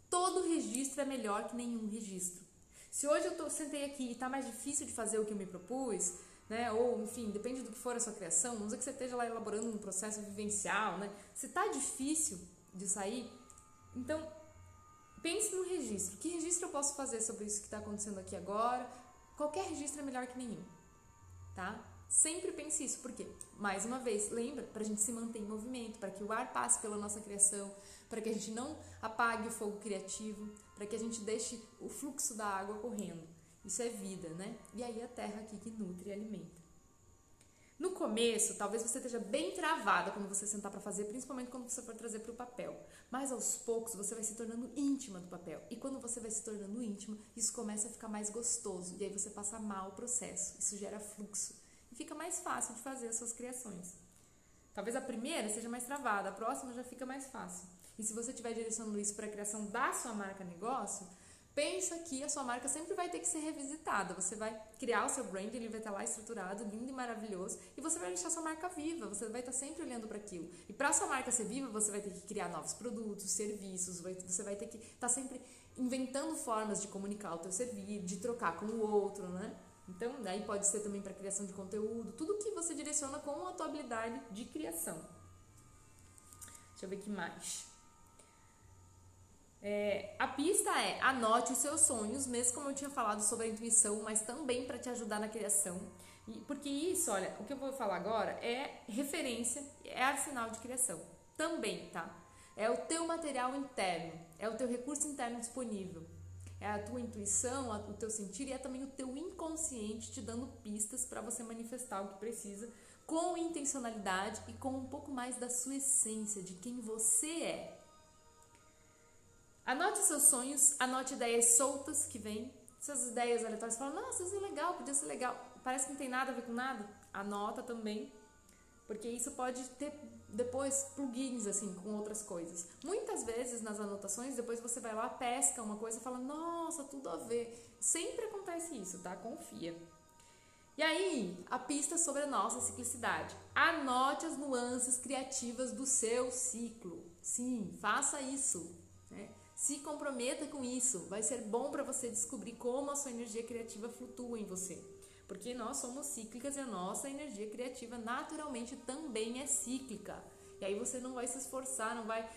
Todo registro é melhor que nenhum registro. Se hoje eu sentei aqui e está mais difícil de fazer o que eu me propus, né? Ou, enfim, depende do que for a sua criação, vamos dizer que você esteja lá elaborando um processo vivencial, né? Se está difícil de sair, então pense no registro. Que registro eu posso fazer sobre isso que está acontecendo aqui agora? Qualquer registro é melhor que nenhum, tá? Sempre pense isso, porque, mais uma vez, lembra, para a gente se manter em movimento, para que o ar passe pela nossa criação, para que a gente não apague o fogo criativo, para que a gente deixe o fluxo da água correndo. Isso é vida, né? E aí a terra aqui que nutre e alimenta. No começo, talvez você esteja bem travada quando você sentar para fazer, principalmente quando você for trazer para o papel. Mas aos poucos você vai se tornando íntima do papel. E quando você vai se tornando íntima, isso começa a ficar mais gostoso. E aí você passa mal o processo. Isso gera fluxo. E fica mais fácil de fazer as suas criações. Talvez a primeira seja mais travada, a próxima já fica mais fácil. E se você estiver direcionando isso para a criação da sua marca negócio, pensa que a sua marca sempre vai ter que ser revisitada. Você vai criar o seu brand, ele vai estar lá estruturado, lindo e maravilhoso, e você vai deixar a sua marca viva, você vai estar sempre olhando para aquilo. E para a sua marca ser viva, você vai ter que criar novos produtos, serviços, você vai ter que estar sempre inventando formas de comunicar o teu serviço, de trocar com o outro, né? Então, daí pode ser também para criação de conteúdo, tudo que você direciona com a tua habilidade de criação. Deixa eu ver o que mais. A pista é: anote os seus sonhos, mesmo como eu tinha falado sobre a intuição, mas também para te ajudar na criação. Porque isso, olha, o que eu vou falar agora é referência, é arsenal de criação. Também, tá? É o teu material interno, é o teu recurso interno disponível. É a tua intuição, o teu sentir e é também o teu inconsciente te dando pistas para você manifestar o que precisa com intencionalidade e com um pouco mais da sua essência, de quem você é. Anote seus sonhos, anote ideias soltas que vêm, essas ideias aleatórias, você fala, nossa, isso é legal, podia ser legal, parece que não tem nada a ver com nada, anota também, porque isso pode ter depois plugins assim com outras coisas. Muitas vezes nas anotações, depois você vai lá, pesca uma coisa e fala, nossa, tudo a ver. Sempre acontece isso, tá? Confia. E aí, a pista sobre a nossa ciclicidade. Anote as nuances criativas do seu ciclo. Sim, faça isso, né? Se comprometa com isso. Vai ser bom para você descobrir como a sua energia criativa flutua em você. Porque nós somos cíclicas e a nossa energia criativa naturalmente também é cíclica. E aí você não vai se esforçar, não vai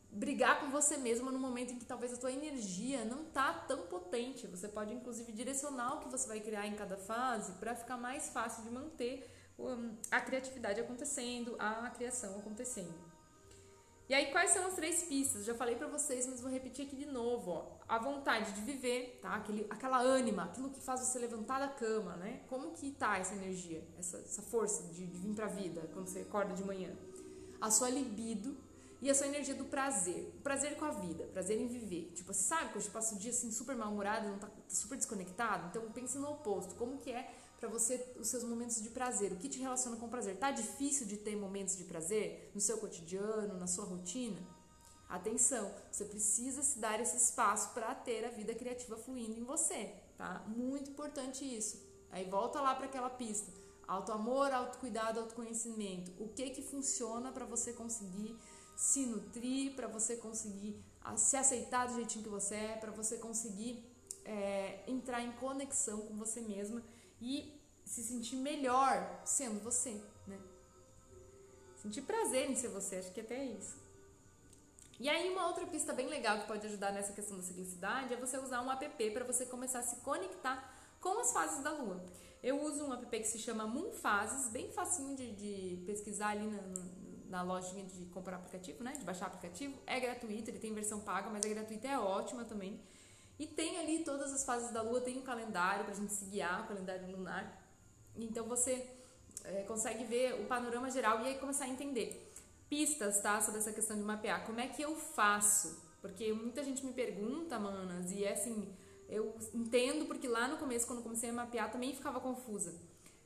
brigar com você mesma no momento em que talvez a tua energia não tá tão potente. Você pode inclusive direcionar o que você vai criar em cada fase para ficar mais fácil de manter a criatividade acontecendo, a criação acontecendo. E aí, quais são as 3 pistas? Já falei pra vocês, mas vou repetir aqui de novo, ó. A vontade de viver, tá? Aquela ânima, aquilo que faz você levantar da cama, né? Como que tá essa energia, essa força de vir pra vida quando você acorda de manhã? A sua libido e a sua energia do prazer. O prazer com a vida, prazer em viver. Tipo, você sabe que hoje passa o dia assim super mal-humorado, não tá super desconectado? Então, pense no oposto. Como que é para você os seus momentos de prazer? O que te relaciona com prazer? Tá difícil de ter momentos de prazer no seu cotidiano, na sua rotina? Atenção, você precisa se dar esse espaço para ter a vida criativa fluindo em você, tá? Muito importante isso. Aí volta lá para aquela pista. Autoamor, autocuidado, autoconhecimento. O que funciona para você conseguir se nutrir, para você conseguir se aceitar do jeitinho que você é, para você conseguir entrar em conexão com você mesma e se sentir melhor sendo você, né? Sentir prazer em ser você, acho que até é isso. E aí uma outra pista bem legal que pode ajudar nessa questão da ciclicidade é você usar um app para você começar a se conectar com as fases da lua. Eu uso um app que se chama Moon Phases, bem facinho de pesquisar ali na lojinha de comprar aplicativo, né? De baixar aplicativo. É gratuito, ele tem versão paga, mas a gratuita é ótima também. E tem ali todas as fases da lua, tem um calendário pra gente se guiar, o calendário lunar. Então você consegue ver o panorama geral e aí começar a entender pistas, tá? Sobre essa questão de mapear. Como é que eu faço? Porque muita gente me pergunta, manas, e é assim, eu entendo porque lá no começo, quando comecei a mapear, também ficava confusa.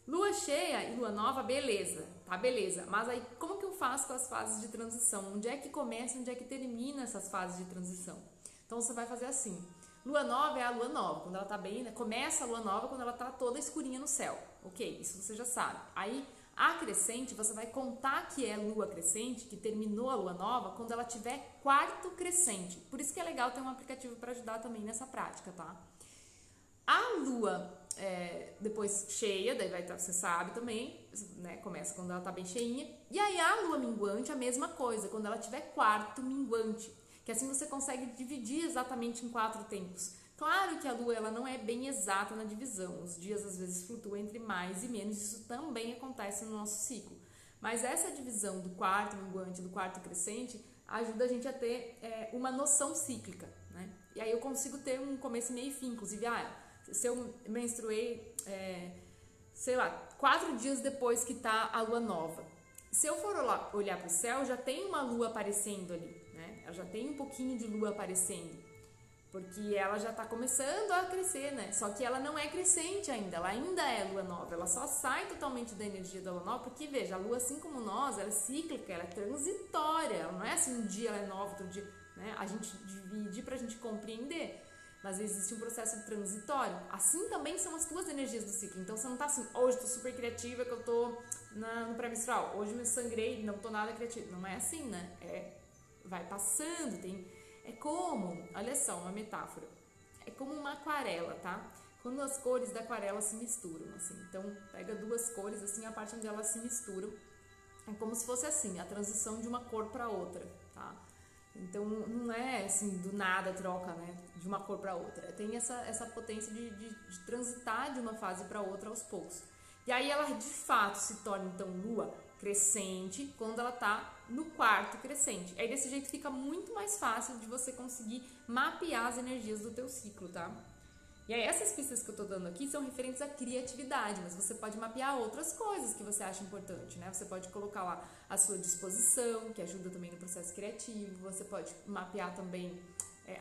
Lua cheia e lua nova, beleza, tá, beleza. Mas aí, como que eu faço com as fases de transição? Onde é que começa, onde é que termina essas fases de transição? Então, você vai fazer assim. Lua nova é a lua nova, quando ela tá bem, né? Começa a lua nova quando ela tá toda escurinha no céu. Ok, isso você já sabe. Aí, a crescente, você vai contar que é lua crescente, que terminou a lua nova, quando ela tiver quarto crescente. Por isso que é legal ter um aplicativo para ajudar também nessa prática, tá? A lua depois cheia, daí vai estar, você sabe também, né? Começa quando ela tá bem cheinha. E aí a lua minguante, a mesma coisa, quando ela tiver quarto minguante. Que assim você consegue dividir exatamente em 4 tempos. Claro que a lua ela não é bem exata na divisão, os dias às vezes flutuam entre mais e menos, isso também acontece no nosso ciclo. Mas essa divisão do quarto minguante e do quarto crescente ajuda a gente a ter uma noção cíclica, né? E aí eu consigo ter um começo, meio e fim, inclusive, se eu menstruei, sei lá, 4 dias depois que tá a lua nova. Se eu for olhar para o céu, já tem uma lua aparecendo ali, né? Ela já tem um pouquinho de lua aparecendo, porque ela já está começando a crescer, né? Só que ela não é crescente ainda, ela ainda é lua nova, ela só sai totalmente da energia da lua nova, porque veja, a lua, assim como nós, ela é cíclica, ela é transitória, ela não é assim, um dia ela é nova, outro dia, né? A gente divide pra gente compreender, mas existe um processo transitório. Assim também são as tuas energias do ciclo. Então você não tá assim, hoje tô super criativa, que eu tô no pré-menstrual, hoje me sangrei, não tô nada criativa. Não é assim, né? Vai passando, é como, olha só, uma metáfora. É como uma aquarela, tá? Quando as cores da aquarela se misturam, assim. Então, pega 2 cores, assim, a parte onde elas se misturam. É como se fosse assim, a transição de uma cor para outra, tá? Então, não é assim, do nada troca, né? De uma cor para outra. Tem essa potência de transitar de uma fase para outra aos poucos. E aí ela, de fato, se torna, então, lua crescente quando ela tá no quarto crescente. Aí desse jeito fica muito mais fácil de você conseguir mapear as energias do teu ciclo, tá? E aí essas pistas que eu tô dando aqui são referentes à criatividade, mas você pode mapear outras coisas que você acha importante, né? Você pode colocar lá a sua disposição, que ajuda também no processo criativo, você pode mapear também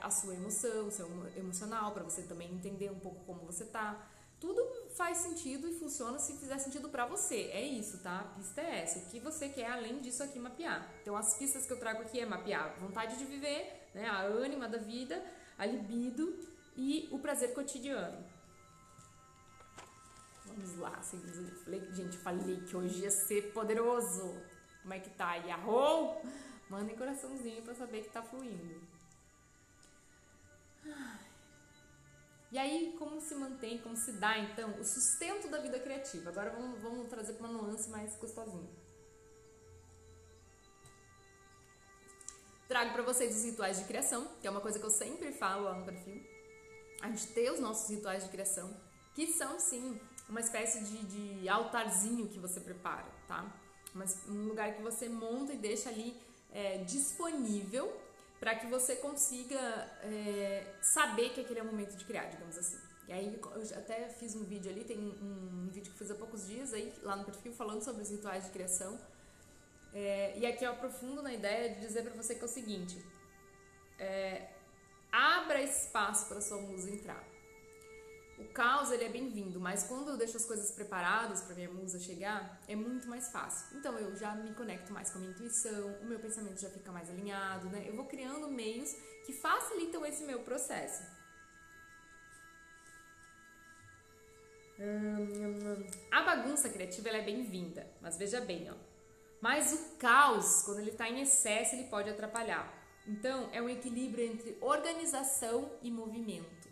a sua emoção, o seu emocional, para você também entender um pouco como você tá. Tudo faz sentido e funciona se fizer sentido pra você. É isso, tá? A pista é essa. O que você quer além disso aqui mapear. Então as pistas que eu trago aqui é mapear a vontade de viver, né? A ânima da vida, a libido e o prazer cotidiano. Vamos lá. Gente, falei que hoje ia ser poderoso. Como é que tá aí? Arrou? Mandem coraçãozinho pra saber que tá fluindo. E aí, como se mantém, como se dá, então, o sustento da vida criativa? Agora vamos trazer para uma nuance mais gostosinha. Trago para vocês os rituais de criação, que é uma coisa que eu sempre falo lá no perfil. A gente tem os nossos rituais de criação, que são, sim, uma espécie de altarzinho que você prepara, tá? Um lugar que você monta e deixa ali disponível para que você consiga saber que aquele é o momento de criar, digamos assim. E aí eu até fiz um vídeo ali, tem um vídeo que eu fiz há poucos dias aí, lá no perfil, falando sobre os rituais de criação. E aqui eu aprofundo na ideia de dizer para você que é o seguinte, abra espaço para sua musa entrar. O caos, ele é bem-vindo, mas quando eu deixo as coisas preparadas para minha musa chegar, é muito mais fácil. Então eu já me conecto mais com a minha intuição, o meu pensamento já fica mais alinhado, né? Eu vou criando meios que facilitam esse meu processo. A bagunça criativa, ela é bem-vinda, mas veja bem, ó. Mas o caos, quando ele está em excesso, ele pode atrapalhar. Então, é um equilíbrio entre organização e movimento.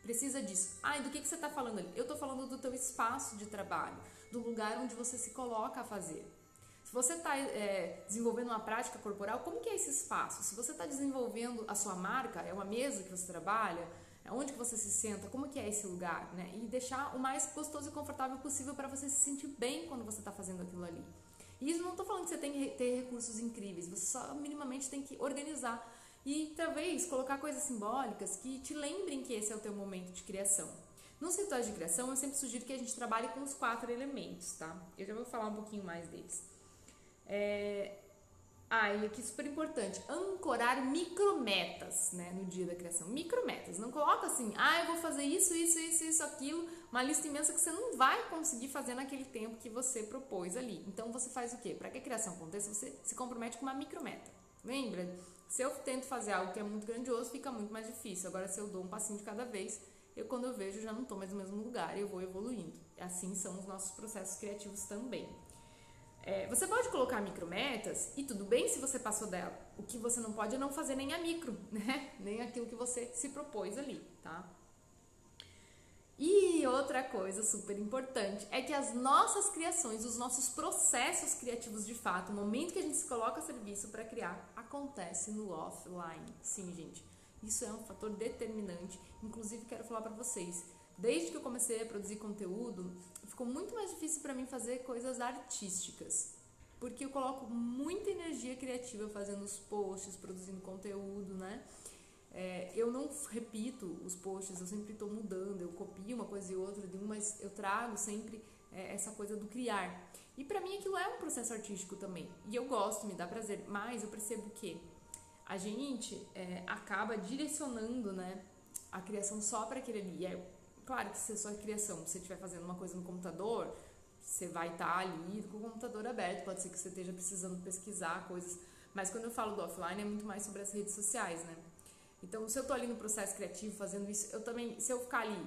Precisa disso. Ah, e do que você está falando ali? Eu estou falando do teu espaço de trabalho, do lugar onde você se coloca a fazer. Se você está desenvolvendo uma prática corporal, como que é esse espaço? Se você está desenvolvendo a sua marca, é uma mesa que você trabalha, é onde que você se senta, como que é esse lugar, né? E deixar o mais gostoso e confortável possível para você se sentir bem quando você está fazendo aquilo ali. E isso não estou falando que você tem que ter recursos incríveis, você só minimamente tem que organizar. E talvez colocar coisas simbólicas que te lembrem que esse é o teu momento de criação. Nos rituais de criação, eu sempre sugiro que a gente trabalhe com os 4 elementos, tá? Eu já vou falar um pouquinho mais deles. E aqui super importante, ancorar micrometas, né, no dia da criação. Micrometas, não coloca assim, eu vou fazer isso, aquilo, uma lista imensa que você não vai conseguir fazer naquele tempo que você propôs ali. Então você faz o quê? Para que a criação aconteça, você se compromete com uma micrometa. Lembra? Se eu tento fazer algo que é muito grandioso, fica muito mais difícil. Agora, se eu dou um passinho de cada vez, quando eu vejo, já não estou mais no mesmo lugar e eu vou evoluindo. Assim são os nossos processos criativos também. Você pode colocar micrometas e tudo bem se você passou dela. O que você não pode é não fazer nem a micro, né? Nem aquilo que você se propôs ali, tá? E outra coisa super importante é que as nossas criações, os nossos processos criativos de fato, o momento que a gente se coloca a serviço para criar, acontece no offline. Sim, gente, isso é um fator determinante. Inclusive, quero falar para vocês, desde que eu comecei a produzir conteúdo, ficou muito mais difícil para mim fazer coisas artísticas, porque eu coloco muita energia criativa fazendo os posts, produzindo conteúdo, né? Eu não repito os posts, eu sempre estou mudando, eu copio uma coisa e outra, mas eu trago sempre essa coisa do criar. E para mim aquilo é um processo artístico também. E eu gosto, me dá prazer, mas eu percebo que a gente acaba direcionando, né, a criação só para aquele ali. E claro que se a sua criação, se você estiver fazendo uma coisa no computador, você vai estar ali com o computador aberto, pode ser que você esteja precisando pesquisar coisas. Mas quando eu falo do offline é muito mais sobre as redes sociais, né? Então, se eu tô ali no processo criativo fazendo isso, eu também, se eu ficar ali,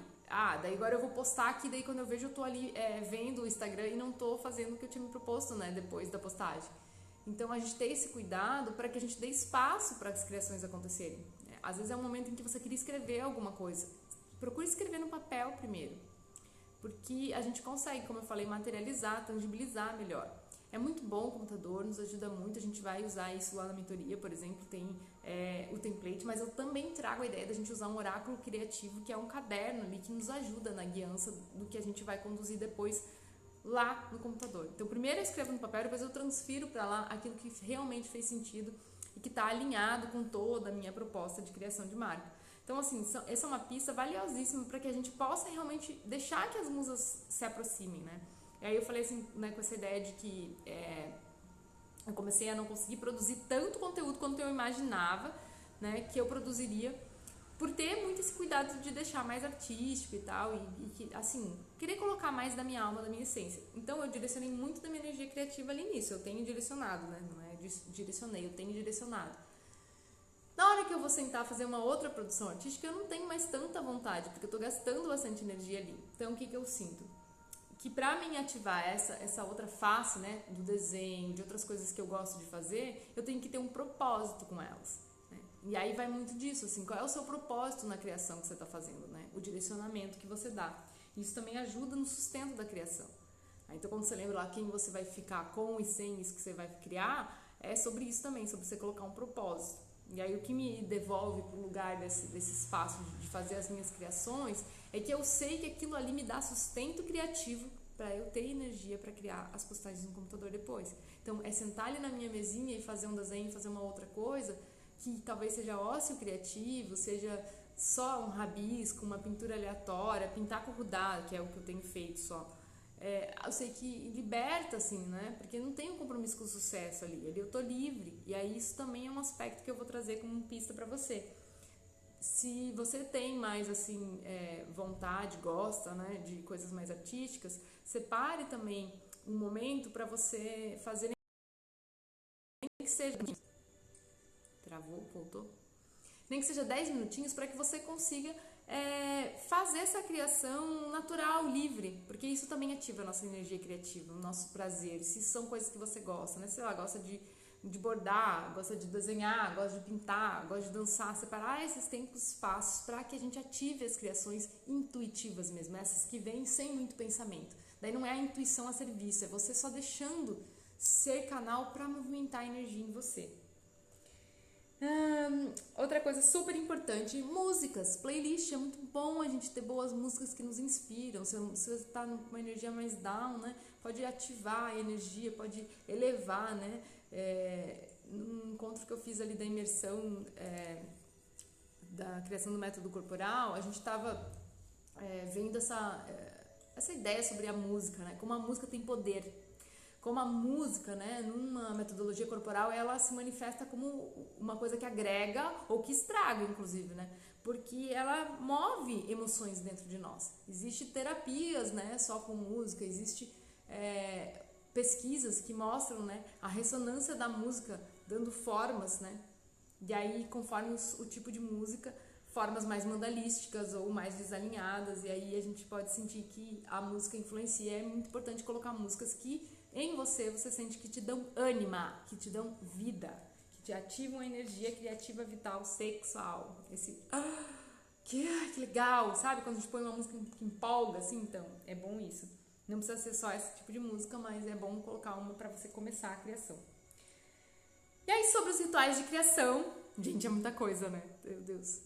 daí agora eu vou postar aqui, daí quando eu vejo eu tô ali vendo o Instagram e não tô fazendo o que eu tinha me proposto, né, depois da postagem. Então, a gente tem esse cuidado para que a gente dê espaço para as criações acontecerem. Às vezes é um momento em que você queria escrever alguma coisa. Procure escrever no papel primeiro, porque a gente consegue, como eu falei, materializar, tangibilizar melhor. É muito bom o computador, nos ajuda muito, a gente vai usar isso lá na mentoria, por exemplo, tem o template, mas eu também trago a ideia da gente usar um oráculo criativo, que é um caderno ali que nos ajuda na guiança do que a gente vai conduzir depois lá no computador. Então, primeiro eu escrevo no papel, depois eu transfiro para lá aquilo que realmente fez sentido e que está alinhado com toda a minha proposta de criação de marca. Então, assim, essa é uma pista valiosíssima para que a gente possa realmente deixar que as musas se aproximem, né? E aí eu falei assim, né, com essa ideia de que eu comecei a não conseguir produzir tanto conteúdo quanto eu imaginava, né, que eu produziria, por ter muito esse cuidado de deixar mais artístico e tal, e assim, querer colocar mais da minha alma, da minha essência. Então eu direcionei muito da minha energia criativa ali nisso, eu tenho direcionado, né, não é direcionei, eu tenho direcionado. Na hora que eu vou sentar a fazer uma outra produção artística, eu não tenho mais tanta vontade, porque eu tô gastando bastante energia ali. Então o que eu sinto? Que para mim ativar essa outra face, né, do desenho, de outras coisas que eu gosto de fazer, eu tenho que ter um propósito com elas, né? E aí vai muito disso, assim, qual é o seu propósito na criação que você está fazendo, né? O direcionamento que você dá. Isso também ajuda no sustento da criação. Então, quando você lembra lá quem você vai ficar com e sem isso que você vai criar, é sobre isso também, sobre você colocar um propósito. E aí o que me devolve para o lugar desse espaço de fazer as minhas criações é que eu sei que aquilo ali me dá sustento criativo para eu ter energia para criar as postagens no computador depois. Então é sentar ali na minha mesinha e fazer um desenho, fazer uma outra coisa que talvez seja ócio criativo, seja só um rabisco, uma pintura aleatória, pintar com rodado, que é o que eu tenho feito só. Eu sei que liberta, assim, né? Porque não tem um compromisso com o sucesso ali eu tô livre. E aí isso também é um aspecto que eu vou trazer como pista pra você. se você tem mais assim vontade, gosta, né, de coisas mais artísticas, separe também um momento para você fazer, nem que seja travou, voltou, nem que seja 10 minutinhos para que você consiga fazer essa criação natural, livre, porque isso também ativa a nossa energia criativa, o nosso prazer, se são coisas que você gosta, né? Sei lá, gosta de bordar, gosta de desenhar, gosta de pintar, gosta de dançar, separar esses tempos, espaços para que a gente ative as criações intuitivas mesmo, essas que vêm sem muito pensamento. Daí não é a intuição a serviço, é você só deixando ser canal para movimentar a energia em você. Outra coisa super importante, músicas, playlist, é muito bom a gente ter boas músicas que nos inspiram. Se você está com uma energia mais down, né, pode ativar a energia, pode elevar, né. No encontro que eu fiz ali da imersão da criação do método corporal, a gente estava vendo essa ideia sobre a música, né, como a música tem poder. Como a música, né, numa metodologia corporal, ela se manifesta como uma coisa que agrega ou que estraga, inclusive, né? Porque ela move emoções dentro de nós. Existem terapias, né, só com música, existem pesquisas que mostram, né, a ressonância da música dando formas, né? E aí, conforme o tipo de música, formas mais mandalísticas ou mais desalinhadas, e aí a gente pode sentir que a música influencia. É muito importante colocar músicas que em você sente que te dão ânima, que te dão vida, que te ativam a energia criativa, vital, sexual. Que legal, sabe? Quando a gente põe uma música que empolga, assim, então, é bom isso. Não precisa ser só esse tipo de música, mas é bom colocar uma para você começar a criação. E aí, sobre os rituais de criação, gente, é muita coisa, né? Meu Deus.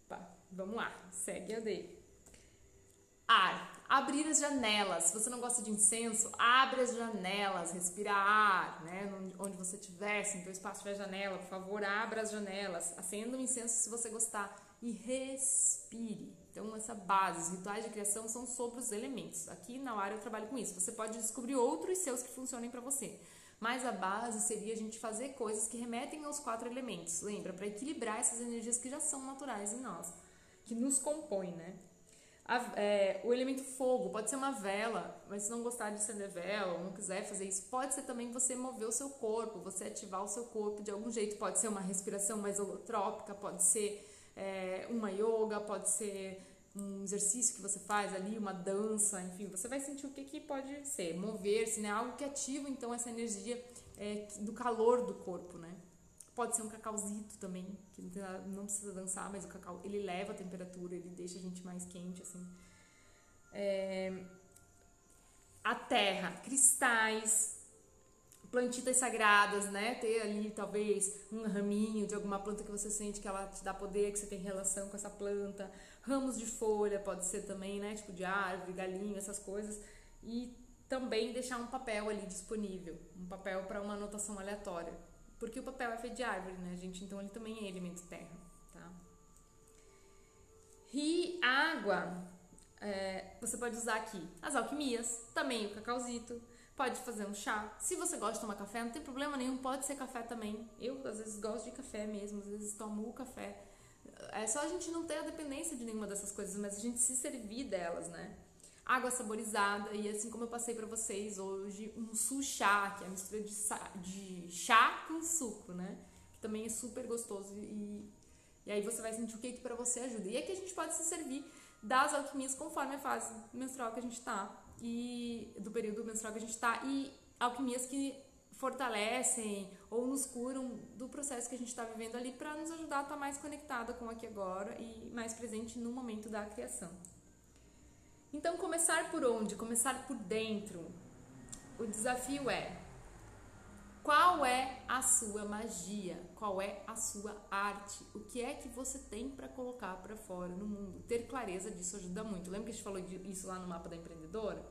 Pá, vamos lá, segue a D. Ar. Abrir as janelas. Se você não gosta de incenso, abre as janelas, respira ar, né? Onde você estiver, se no teu espaço tiver janela, por favor, abra as janelas, acenda um incenso se você gostar e respire. Então, essa base, os rituais de criação são sobre os elementos. Aqui na área eu trabalho com isso. Você pode descobrir outros seus que funcionem para você. Mas a base seria a gente fazer coisas que remetem aos 4 elementos. Lembra? Para equilibrar essas energias que já são naturais em nós, que nos compõem, né? O elemento fogo pode ser uma vela, mas se não gostar de acender vela ou não quiser fazer isso, pode ser também você mover o seu corpo, você ativar o seu corpo de algum jeito. Pode ser uma respiração mais holotrópica, pode ser uma yoga, pode ser um exercício que você faz ali, uma dança, enfim, você vai sentir o que pode ser, mover-se, né? Algo que ativa então essa energia do calor do corpo, né? Pode ser um cacauzito também, que não precisa dançar, mas o cacau, ele leva a temperatura, ele deixa a gente mais quente, assim. A terra, cristais, plantitas sagradas, né? Ter ali, talvez, um raminho de alguma planta que você sente que ela te dá poder, que você tem relação com essa planta. Ramos de folha, pode ser também, né? Tipo de árvore, galinho, essas coisas. E também deixar um papel ali disponível, um papel para uma anotação aleatória. Porque o papel é feito de árvore, né, gente? Então ele também é elemento terra, tá? E água, você pode usar aqui as alquimias, também o cacauzito, pode fazer um chá. Se você gosta de tomar café, não tem problema nenhum, pode ser café também. Eu, às vezes, gosto de café mesmo, às vezes tomo o café. É só a gente não ter a dependência de nenhuma dessas coisas, mas a gente se servir delas, né? Água saborizada, e assim como eu passei pra vocês hoje, um suchá, que é a mistura de chá com suco, né? Que também é super gostoso e aí você vai sentir o que pra você ajuda. E aqui a gente pode se servir das alquimias conforme a fase menstrual que a gente tá, e do período menstrual que a gente tá, e alquimias que fortalecem ou nos curam do processo que a gente tá vivendo ali pra nos ajudar a estar mais conectada com o aqui e agora e mais presente no momento da criação. Então, começar por onde? Começar por dentro. O desafio é: qual é a sua magia? Qual é a sua arte? O que é que você tem para colocar para fora no mundo? Ter clareza disso ajuda muito. Lembra que a gente falou isso lá no mapa da empreendedora?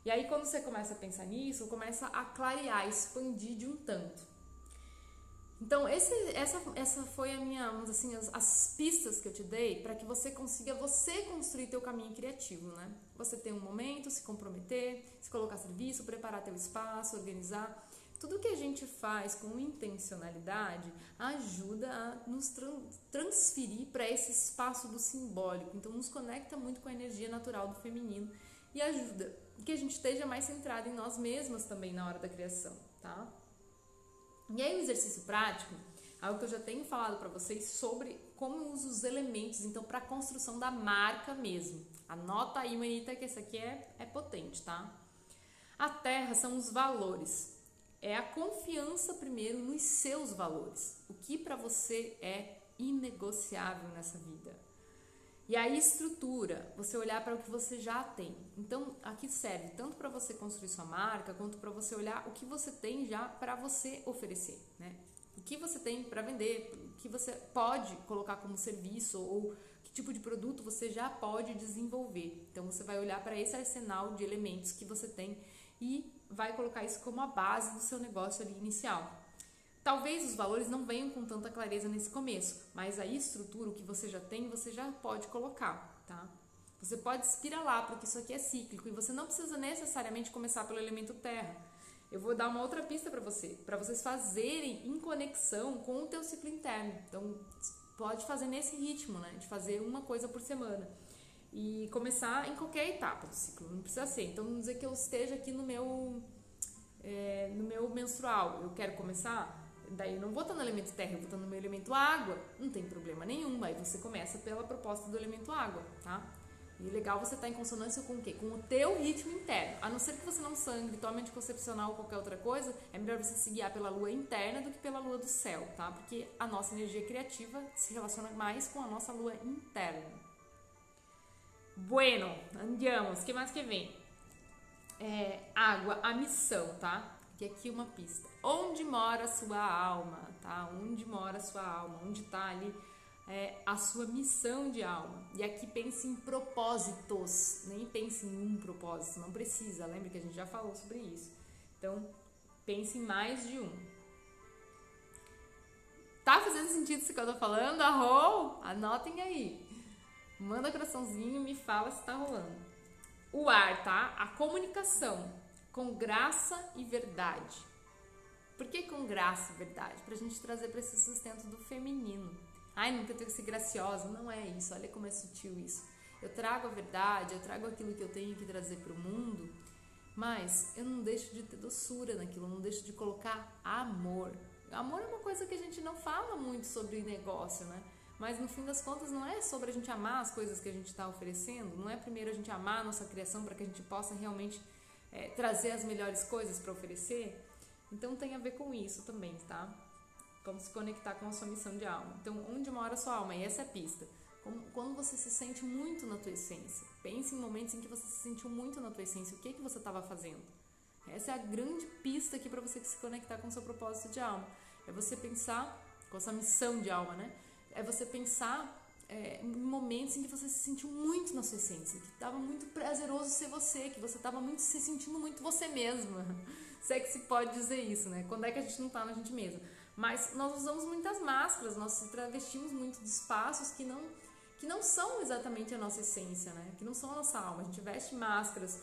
E aí, quando você começa a pensar nisso, começa a clarear, expandir de um tanto. Então, essa foi a minha, assim, as pistas que eu te dei para que você consiga construir teu caminho criativo, né? Você ter um momento, se comprometer, se colocar a serviço, preparar teu espaço, organizar, Tudo que a gente faz com intencionalidade ajuda a nos transferir para esse espaço do simbólico. Então, nos conecta muito com a energia natural do feminino e ajuda que a gente esteja mais centrada em nós mesmas também na hora da criação, tá? E aí, o exercício prático, algo que eu já tenho falado para vocês sobre como eu uso os elementos, então, para a construção da marca mesmo. Anota aí, manita, que esse aqui é potente, tá? A terra são os valores. É a confiança primeiro nos seus valores. O que para você é inegociável nessa vida. E a estrutura, você olhar para o que você já tem. Então, aqui serve tanto para você construir sua marca, quanto para você olhar o que você tem já para você oferecer, né? O que você tem para vender, o que você pode colocar como serviço ou que tipo de produto você já pode desenvolver. Então, você vai olhar para esse arsenal de elementos que você tem e vai colocar isso como a base do seu negócio ali inicial. Talvez os valores não venham com tanta clareza nesse começo, mas a estrutura, o que você já tem, você já pode colocar, tá? Você pode espiralar, porque isso aqui é cíclico e você não precisa necessariamente começar pelo elemento terra. Eu vou dar uma outra pista para vocês fazerem em conexão com o teu ciclo interno. Então, pode fazer nesse ritmo, né? De fazer uma coisa por semana. E começar em qualquer etapa do ciclo, não precisa ser. Então, vamos dizer que eu esteja aqui no meu menstrual, eu quero começar, daí eu não vou estar no elemento terra, eu vou estar no meu elemento água, não tem problema nenhum, aí você começa pela proposta do elemento água, tá? E legal você estar em consonância com o quê? Com o teu ritmo interno. A não ser que você não sangre, tome anticoncepcional ou qualquer outra coisa, é melhor você se guiar pela lua interna do que pela lua do céu, tá? Porque a nossa energia criativa se relaciona mais com a nossa lua interna. Bueno, andiamo. O que mais que vem? Água, a missão, tá? E aqui uma pista. Onde mora a sua alma, tá? Onde mora a sua alma? Onde tá ali a sua missão de alma? E aqui pense em propósitos, nem pense em um propósito, não precisa. Lembra que a gente já falou sobre isso. Então, pense em mais de um. Tá fazendo sentido isso que eu tô falando? Arrou? Anotem aí. Manda coraçãozinho e me fala se tá rolando. O ar, tá? A comunicação com graça e verdade. Por que com graça e verdade? Pra gente trazer pra esse sustento do feminino. Ai, não tenho que ser graciosa. Não é isso. Olha como é sutil isso. Eu trago a verdade, eu trago aquilo que eu tenho que trazer pro mundo, mas eu não deixo de ter doçura naquilo, eu não deixo de colocar amor. Amor é uma coisa que a gente não fala muito sobre negócio, né? Mas no fim das contas não é sobre a gente amar as coisas que a gente está oferecendo, não é primeiro a gente amar a nossa criação para que a gente possa realmente trazer as melhores coisas para oferecer. Então tem a ver com isso também, tá? Como se conectar com a sua missão de alma. Então, onde mora a sua alma? E essa é a pista. Quando você se sente muito na tua essência. Pense em momentos em que você se sentiu muito na tua essência. O que você estava fazendo? Essa é a grande pista aqui para você se conectar com o seu propósito de alma. É você pensar com a sua missão de alma, né? É você pensar em momentos em que você se sentiu muito na sua essência, que estava muito prazeroso ser você, que você estava se sentindo muito você mesma. Se é que se pode dizer isso, né? Quando é que a gente não está na gente mesma? Mas nós usamos muitas máscaras, nós se travestimos muito de espaços que não são exatamente a nossa essência, né? Que não são a nossa alma. A gente veste máscaras,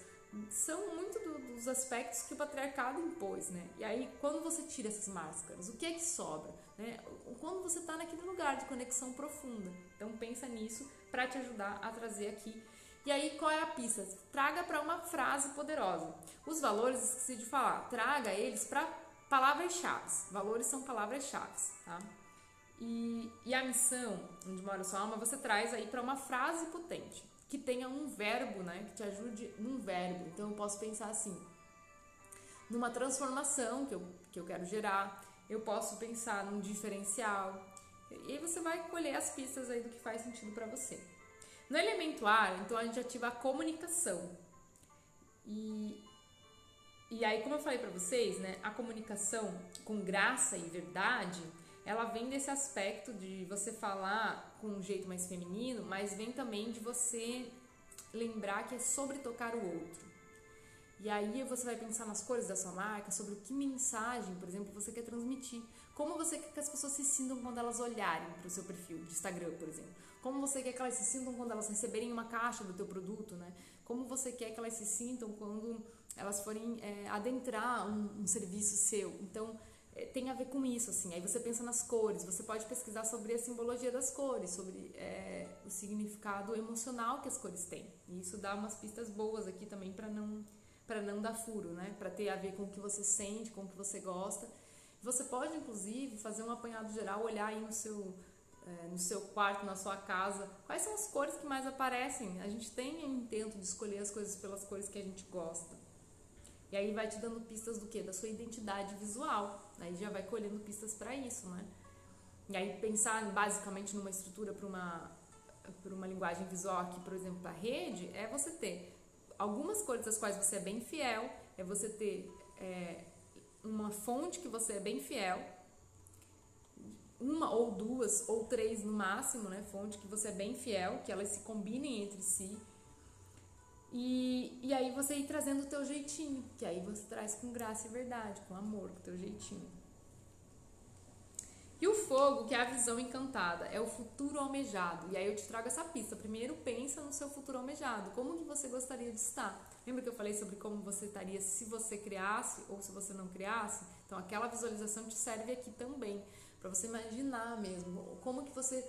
são muito dos aspectos que o patriarcado impôs, né? E aí, quando você tira essas máscaras, o que é que sobra, né? Quando você está naquele lugar de conexão profunda. Então, pensa nisso para te ajudar a trazer aqui. E aí, qual é a pista? Traga para uma frase poderosa. Os valores, esqueci de falar, traga eles para palavras-chave. Valores são palavras-chave, tá? E a missão, onde mora a sua alma, você traz aí para uma frase potente, que tenha um verbo, né? Que te ajude num verbo. Então, eu posso pensar assim, numa transformação que eu quero gerar. Eu posso pensar num diferencial. E aí você vai colher as pistas aí do que faz sentido para você. No elemento ar, então a gente ativa a comunicação. E aí, como eu falei para vocês, né, a comunicação com graça e verdade, ela vem desse aspecto de você falar com um jeito mais feminino, mas vem também de você lembrar que é sobre tocar o outro. E aí você vai pensar nas cores da sua marca, sobre que mensagem, por exemplo, você quer transmitir. Como você quer que as pessoas se sintam quando elas olharem para o seu perfil de Instagram, por exemplo. Como você quer que elas se sintam quando elas receberem uma caixa do teu produto, né? Como você quer que elas se sintam quando elas forem adentrar um serviço seu. Então, tem a ver com isso, assim. Aí você pensa nas cores, você pode pesquisar sobre a simbologia das cores, sobre o significado emocional que as cores têm. E isso dá umas pistas boas aqui também para não dar furo, né? Para ter a ver com o que você sente, com o que você gosta. Você pode, inclusive, fazer um apanhado geral, olhar aí no seu quarto, na sua casa, quais são as cores que mais aparecem. A gente tem um intento de escolher as coisas pelas cores que a gente gosta. E aí vai te dando pistas do quê? Da sua identidade visual. Aí já vai colhendo pistas para isso, né? E aí pensar basicamente numa estrutura para uma linguagem visual aqui, por exemplo, para a rede, é você ter algumas cores das quais você é bem fiel, é você ter uma fonte que você é bem fiel, uma ou duas ou três no máximo, né? Fonte que você é bem fiel, que elas se combinem entre si. E aí você ir trazendo o teu jeitinho, que aí você traz com graça e verdade, com amor, com o teu jeitinho. E o fogo, que é a visão encantada, é o futuro almejado. E aí eu te trago essa pista. Primeiro pensa no seu futuro almejado. Como que você gostaria de estar? Lembra que eu falei sobre como você estaria se você criasse ou se você não criasse? Então aquela visualização te serve aqui também, para você imaginar mesmo como que você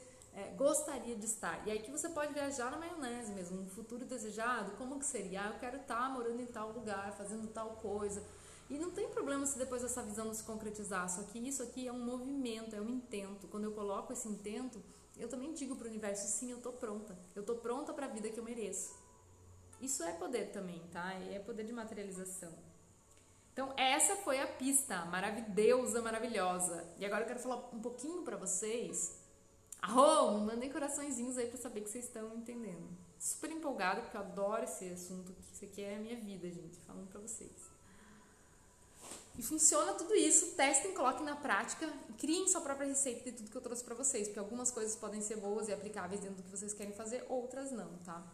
gostaria de estar. E aí que você pode viajar na maionese mesmo, um futuro desejado, como que seria? Eu quero estar morando em tal lugar, fazendo tal coisa. E não tem problema se depois essa visão não se concretizar, só que isso aqui é um movimento, é um intento. Quando eu coloco esse intento, eu também digo para o universo, sim, eu tô pronta para a vida que eu mereço. Isso é poder também, tá? E é poder de materialização. Então essa foi a pista maravilhosa, maravilhosa. E agora eu quero falar um pouquinho para vocês. Me mandem coraçõezinhos aí pra saber que vocês estão entendendo. Super empolgada, porque eu adoro esse assunto, que isso aqui é a minha vida, gente, falando pra vocês. E funciona tudo isso, testem, coloquem na prática, criem sua própria receita de tudo que eu trouxe pra vocês, porque algumas coisas podem ser boas e aplicáveis dentro do que vocês querem fazer, outras não, tá?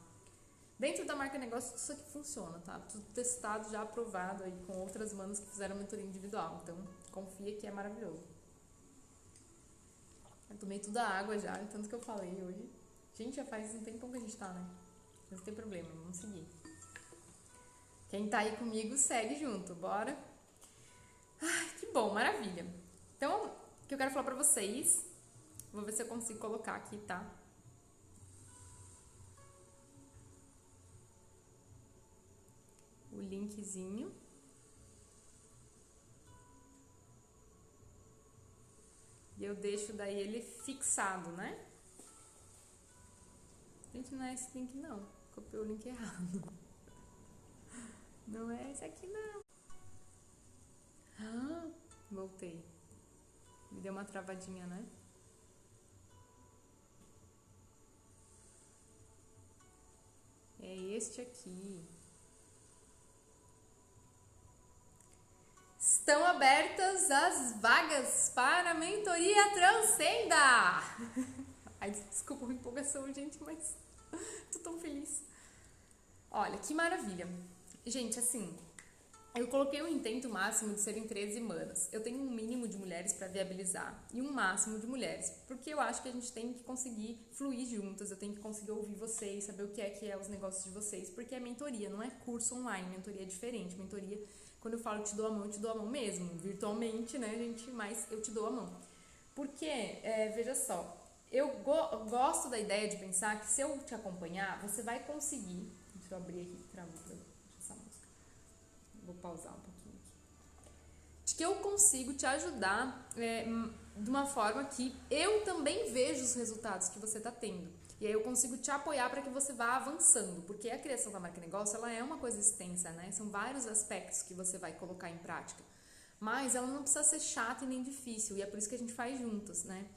Dentro da marca negócio, tudo isso aqui funciona, tá? Tudo testado, já aprovado aí com outras manas que fizeram mentoria individual, então confia que é maravilhoso. Eu tomei toda a água já, tanto que eu falei hoje. Gente, já faz um tempão que a gente tá, né? Mas não tem problema, vamos seguir. Quem tá aí comigo, segue junto, bora? Ai, que bom, maravilha. Então, o que eu quero falar pra vocês, vou ver se eu consigo colocar aqui, tá? O linkzinho. E eu deixo daí ele fixado, né? Gente, não é esse link não. Copiei o link errado. Não é esse aqui não. Voltei. Me deu uma travadinha, né? É este aqui. Estão abertas as vagas para a mentoria Transcenda! Ai, desculpa a empolgação, gente, mas tô tão feliz. Olha, que maravilha. Gente, assim, eu coloquei um intento máximo de serem 13 manas. Eu tenho um mínimo de mulheres para viabilizar e um máximo de mulheres, porque eu acho que a gente tem que conseguir fluir juntas, eu tenho que conseguir ouvir vocês, saber o que é os negócios de vocês, porque é mentoria, não é curso online, mentoria é diferente. Mentoria, quando eu falo te dou a mão mesmo, virtualmente, né, gente, mas eu te dou a mão. Porque, veja só, eu gosto da ideia de pensar que se eu te acompanhar, você vai conseguir. Deixa eu abrir aqui, deixa essa música. Vou pausar um pouquinho aqui. De que eu consigo te ajudar de uma forma que eu também vejo os resultados que você está tendo. E aí eu consigo te apoiar para que você vá avançando, porque a criação da marca negócio, ela é uma coisa extensa, né? São vários aspectos que você vai colocar em prática. Mas ela não precisa ser chata e nem difícil, e é por isso que a gente faz juntas, né?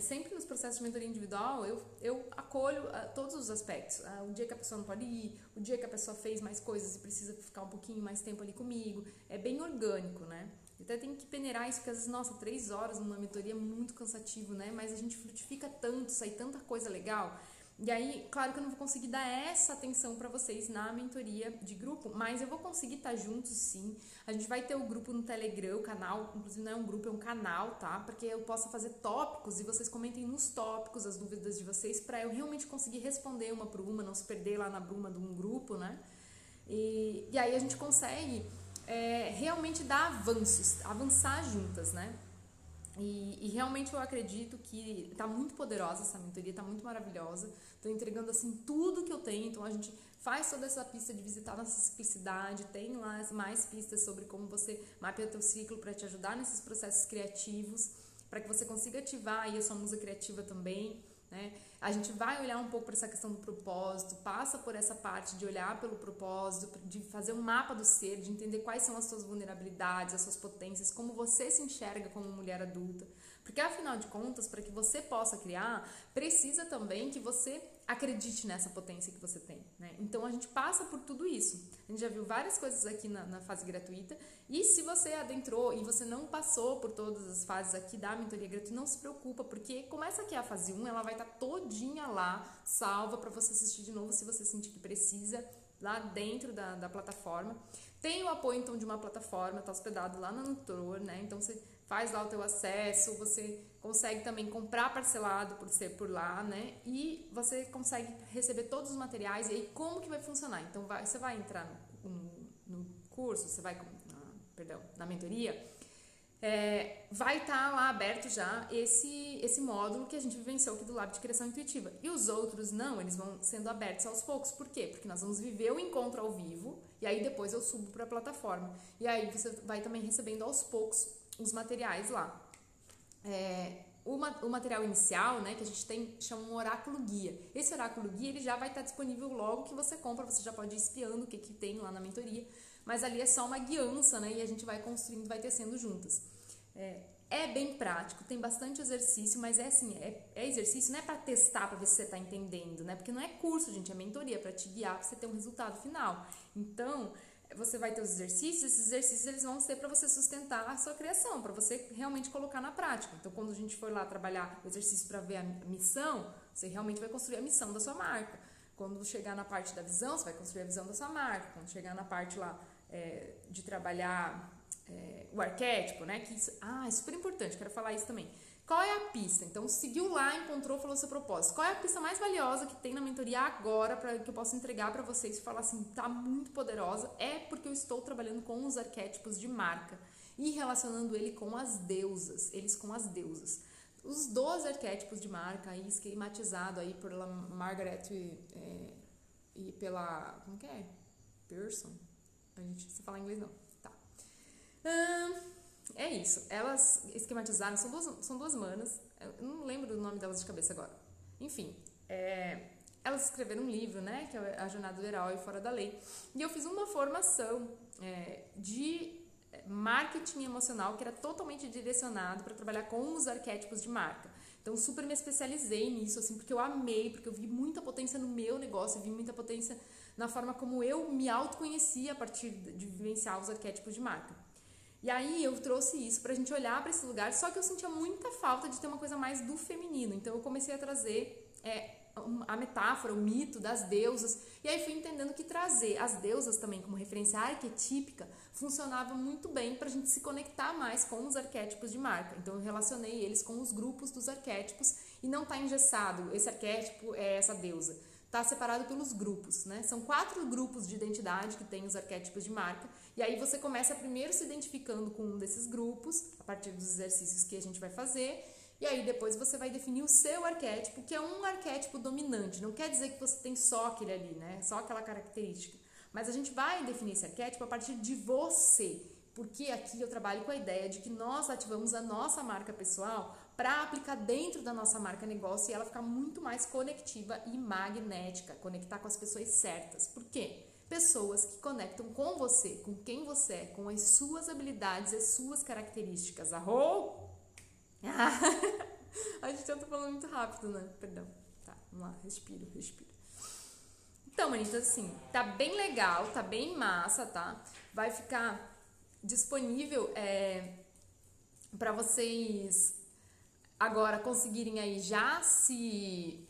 Sempre nos processos de mentoria individual, eu acolho todos os aspectos. O dia que a pessoa não pode ir, o dia que a pessoa fez mais coisas e precisa ficar um pouquinho mais tempo ali comigo. É bem orgânico, né? Até tem que peneirar isso, porque às vezes, nossa, 3 horas numa mentoria é muito cansativo, né? Mas a gente frutifica tanto, sai tanta coisa legal. E aí, claro que eu não vou conseguir dar essa atenção para vocês na mentoria de grupo, mas eu vou conseguir estar juntos, sim. A gente vai ter o grupo no Telegram, o canal, inclusive não é um grupo, é um canal, tá? Para que eu possa fazer tópicos e vocês comentem nos tópicos as dúvidas de vocês, para eu realmente conseguir responder uma por uma, não se perder lá na bruma de um grupo, né? E E aí a gente consegue realmente dar avançar juntas, né? E realmente eu acredito que tá muito poderosa essa mentoria, tá muito maravilhosa. Tô entregando assim tudo que eu tenho, então a gente faz toda essa pista de visitar nossa simplicidade, tem lá mais pistas sobre como você mapeia o teu ciclo para te ajudar nesses processos criativos, para que você consiga ativar aí a sua musa criativa também, né? A gente vai olhar um pouco para essa questão do propósito, passa por essa parte de olhar pelo propósito, de fazer um mapa do ser, de entender quais são as suas vulnerabilidades, as suas potências, como você se enxerga como mulher adulta. Porque, afinal de contas, para que você possa criar, precisa também que você acredite nessa potência que você tem, né? Então, a gente passa por tudo isso. A gente já viu várias coisas aqui na fase gratuita. E se você adentrou e você não passou por todas as fases aqui da mentoria gratuita, não se preocupa, porque começa aqui a fase 1, ela vai estar todinha lá, salva para você assistir de novo se você sentir que precisa, lá dentro da plataforma. Tem o apoio, então, de uma plataforma, tá hospedado lá na Nutror, né? Então, você faz lá o teu acesso, você consegue também comprar parcelado por ser por lá, né? E você consegue receber todos os materiais. E aí, como que vai funcionar? Então, você vai entrar no curso, você vai, na mentoria, vai estar lá aberto já esse módulo que a gente vivenciou aqui do Lab de Criação Intuitiva. E os outros não, eles vão sendo abertos aos poucos. Por quê? Porque nós vamos viver o encontro ao vivo e aí depois eu subo para a plataforma. E aí você vai também recebendo aos poucos os materiais lá. O material inicial, né, que a gente tem, chama um oráculo guia. Esse oráculo guia, ele já vai estar disponível logo que você compra, você já pode ir espiando o que tem lá na mentoria, mas ali é só uma guiança, né, e a gente vai construindo, vai tecendo juntas. É bem prático, tem bastante exercício, mas é assim, é exercício, não é para testar, para ver se você está entendendo, né, porque não é curso, gente, é mentoria, para te guiar, para você ter um resultado final. Então, você vai ter os exercícios, esses exercícios eles vão ser para você sustentar a sua criação, para você realmente colocar na prática. Então, quando a gente for lá trabalhar o exercício para ver a missão, você realmente vai construir a missão da sua marca. Quando chegar na parte da visão, você vai construir a visão da sua marca. Quando chegar na parte lá de trabalhar o arquétipo, né? Que é super importante, quero falar isso também. Qual é a pista? Então, seguiu lá, encontrou, falou seu propósito. Qual é a pista mais valiosa que tem na mentoria agora para que eu possa entregar para vocês e falar assim, tá muito poderosa? É porque eu estou trabalhando com os arquétipos de marca e relacionando eles com as deusas. Os 12 arquétipos de marca aí esquematizado aí pela Margaret e pela, como que é? Pearson? A gente não fala inglês não. Tá. É isso, elas esquematizaram, são duas manas, eu não lembro o nome delas de cabeça agora. Enfim, elas escreveram um livro, né, que é A Jornada do Herói Fora da Lei, e eu fiz uma formação de marketing emocional que era totalmente direcionado para trabalhar com os arquétipos de marca. Então, super me especializei nisso, assim, porque eu amei, porque eu vi muita potência no meu negócio, eu vi muita potência na forma como eu me autoconhecia a partir de vivenciar os arquétipos de marca. E aí eu trouxe isso pra gente olhar pra esse lugar, só que eu sentia muita falta de ter uma coisa mais do feminino. Então eu comecei a trazer a metáfora, o mito das deusas, e aí fui entendendo que trazer as deusas também como referência arquetípica funcionava muito bem pra gente se conectar mais com os arquétipos de marca. Então eu relacionei eles com os grupos dos arquétipos e não tá engessado, esse arquétipo é essa deusa. Tá separado pelos grupos, né? São 4 grupos de identidade que tem os arquétipos de marca. E aí você começa primeiro se identificando com um desses grupos, a partir dos exercícios que a gente vai fazer. E aí depois você vai definir o seu arquétipo, que é um arquétipo dominante. Não quer dizer que você tem só aquele ali, né? Só aquela característica. Mas a gente vai definir esse arquétipo a partir de você. Porque aqui eu trabalho com a ideia de que nós ativamos a nossa marca pessoal para aplicar dentro da nossa marca negócio e ela ficar muito mais conectiva e magnética, conectar com as pessoas certas. Por quê? Pessoas que conectam com você, com quem você é, com as suas habilidades e as suas características. Arrou! A gente tá falando muito rápido, né? Perdão. Tá, vamos lá, respiro. Então, manitas, assim, tá bem legal, tá bem massa, tá? Vai ficar disponível para vocês agora conseguirem aí já se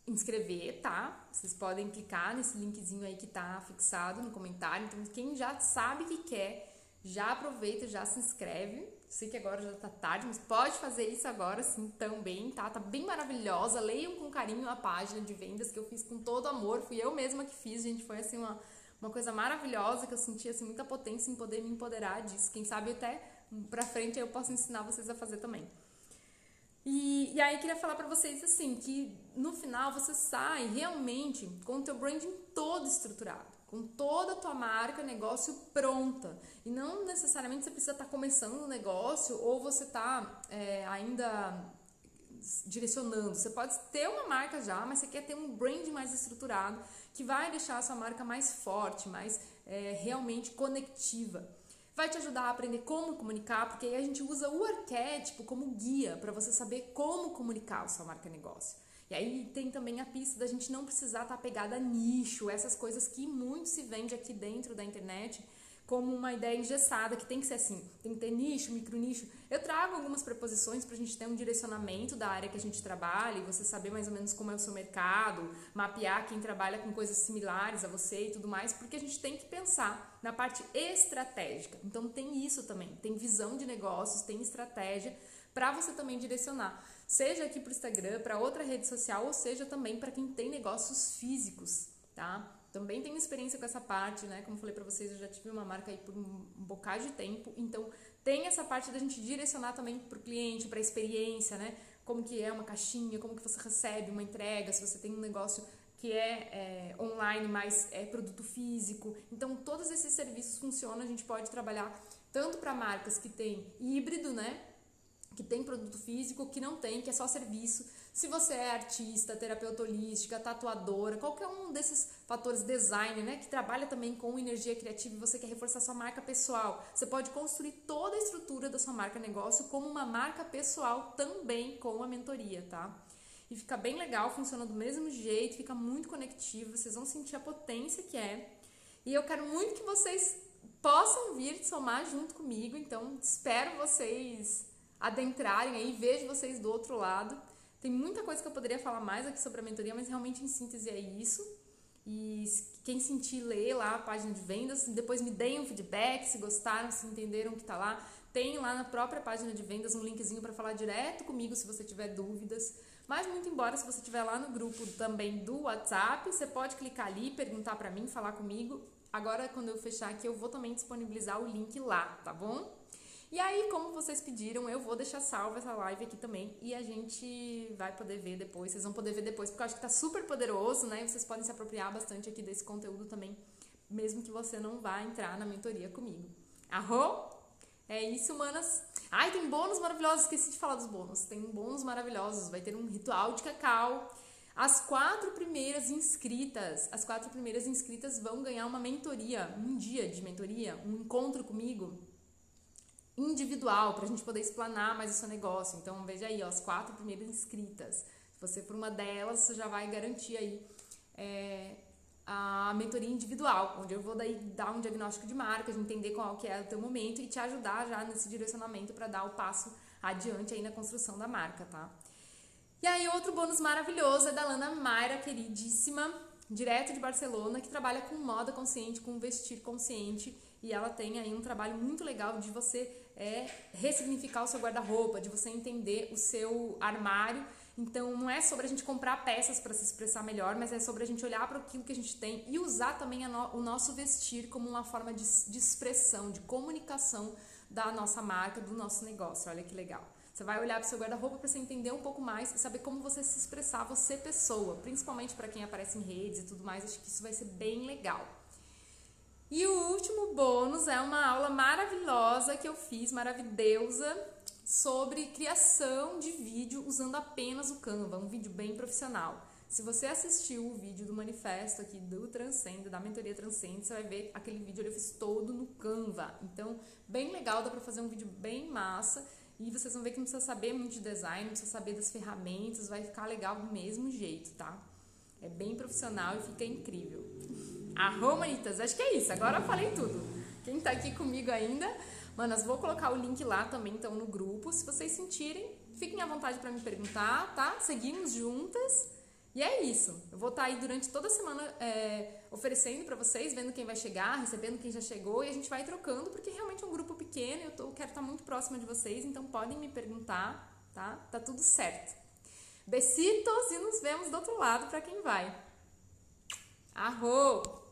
inscrever, tá? Vocês podem clicar nesse linkzinho aí que tá fixado no comentário. Então, quem já sabe que quer, já aproveita, já se inscreve. Sei que agora já tá tarde, mas pode fazer isso agora sim também, tá? Tá bem maravilhosa. Leiam com carinho a página de vendas que eu fiz com todo amor. Fui eu mesma que fiz, gente. Foi assim uma coisa maravilhosa que eu senti assim, muita potência em poder me empoderar disso. Quem sabe até pra frente eu posso ensinar vocês a fazer também. E aí queria falar pra vocês assim, que no final você sai realmente com o teu branding todo estruturado, com toda a tua marca, negócio pronta. E não necessariamente você precisa estar começando o negócio ou você tá ainda direcionando. Você pode ter uma marca já, mas você quer ter um branding mais estruturado que vai deixar a sua marca mais forte, mais realmente conectiva. Vai te ajudar a aprender como comunicar, porque aí a gente usa o arquétipo como guia para você saber como comunicar a sua marca negócio. E aí tem também a pista da gente não precisar estar pegada a nicho, essas coisas que muito se vende aqui dentro da internet como uma ideia engessada, que tem que ser assim, tem que ter nicho, micronicho. Eu trago algumas preposições pra gente ter um direcionamento da área que a gente trabalha e você saber mais ou menos como é o seu mercado, mapear quem trabalha com coisas similares a você e tudo mais, porque a gente tem que pensar na parte estratégica. Então tem isso também, tem visão de negócios, tem estratégia para você também direcionar, seja aqui pro Instagram, para outra rede social, ou seja também para quem tem negócios físicos, tá? Também tenho experiência com essa parte, né? Como falei pra vocês, eu já tive uma marca aí por um bocado de tempo. Então, tem essa parte da gente direcionar também pro cliente, pra experiência, né? Como que é uma caixinha, como que você recebe uma entrega, se você tem um negócio que é online, mas é produto físico. Então, todos esses serviços funcionam, a gente pode trabalhar tanto para marcas que tem híbrido, né? Que tem produto físico, que não tem, que é só serviço. Se você é artista, terapeuta holística, tatuadora, qualquer um desses fatores, design, né, que trabalha também com energia criativa e você quer reforçar sua marca pessoal, você pode construir toda a estrutura da sua marca negócio como uma marca pessoal também com a mentoria, tá? E fica bem legal, funciona do mesmo jeito, fica muito conectivo, vocês vão sentir a potência que é. E eu quero muito que vocês possam vir somar junto comigo, então espero vocês adentrarem aí, vejo vocês do outro lado. Tem muita coisa que eu poderia falar mais aqui sobre a mentoria, mas realmente em síntese é isso. E quem sentir, lê lá a página de vendas, depois me deem um feedback, se gostaram, se entenderam o que tá lá. Tem lá na própria página de vendas um linkzinho para falar direto comigo se você tiver dúvidas. Mas muito embora, se você estiver lá no grupo também do WhatsApp, você pode clicar ali, perguntar para mim, falar comigo. Agora, quando eu fechar aqui, eu vou também disponibilizar o link lá, tá bom? E aí, como vocês pediram, eu vou deixar salva essa live aqui também e a gente vai poder ver depois, vocês vão poder ver depois, porque eu acho que tá super poderoso, né? E vocês podem se apropriar bastante aqui desse conteúdo também, mesmo que você não vá entrar na mentoria comigo. Arro? É isso, manas. Ai, tem bônus maravilhosos, esqueci de falar dos bônus. Tem bônus maravilhosos, vai ter um ritual de cacau. As 4 primeiras inscritas vão ganhar uma mentoria, um dia de mentoria, um encontro comigo individual, pra gente poder explanar mais o seu negócio. Então, veja aí, ó, as 4 primeiras inscritas. Se você for uma delas, você já vai garantir aí a mentoria individual, onde eu vou daí dar um diagnóstico de marca, de entender qual que é o teu momento e te ajudar já nesse direcionamento para dar o passo adiante aí na construção da marca, tá? E aí, outro bônus maravilhoso é da Lana Mayra, queridíssima, direto de Barcelona, que trabalha com moda consciente, com vestir consciente, e ela tem aí um trabalho muito legal de você ressignificar o seu guarda-roupa, de você entender o seu armário. Então, não é sobre a gente comprar peças para se expressar melhor, mas é sobre a gente olhar para aquilo que a gente tem e usar também o nosso vestir como uma forma de expressão, de comunicação da nossa marca, do nosso negócio. Olha que legal. Você vai olhar para o seu guarda-roupa para você entender um pouco mais e saber como você se expressar, você pessoa, principalmente para quem aparece em redes e tudo mais. Acho que isso vai ser bem legal. E o último bônus é uma aula maravilhosa que eu fiz, maravilhosa, sobre criação de vídeo usando apenas o Canva, um vídeo bem profissional. Se você assistiu o vídeo do manifesto aqui do Transcende, da mentoria Transcende, você vai ver aquele vídeo eu fiz todo no Canva. Então, bem legal, dá pra fazer um vídeo bem massa. E vocês vão ver que não precisa saber muito de design, não precisa saber das ferramentas, vai ficar legal do mesmo jeito, tá? É bem profissional e fica incrível. Arro, manitas, acho que é isso, agora eu falei tudo. Quem tá aqui comigo ainda, manas, vou colocar o link lá também, então, no grupo. Se vocês sentirem, fiquem à vontade pra me perguntar, tá? Seguimos juntas. E é isso. Eu vou estar aí durante toda a semana oferecendo pra vocês, vendo quem vai chegar, recebendo quem já chegou, e a gente vai trocando, porque realmente é um grupo pequeno, eu quero estar muito próxima de vocês, então podem me perguntar, tá? Tá tudo certo. Besitos e nos vemos do outro lado pra quem vai. Arro!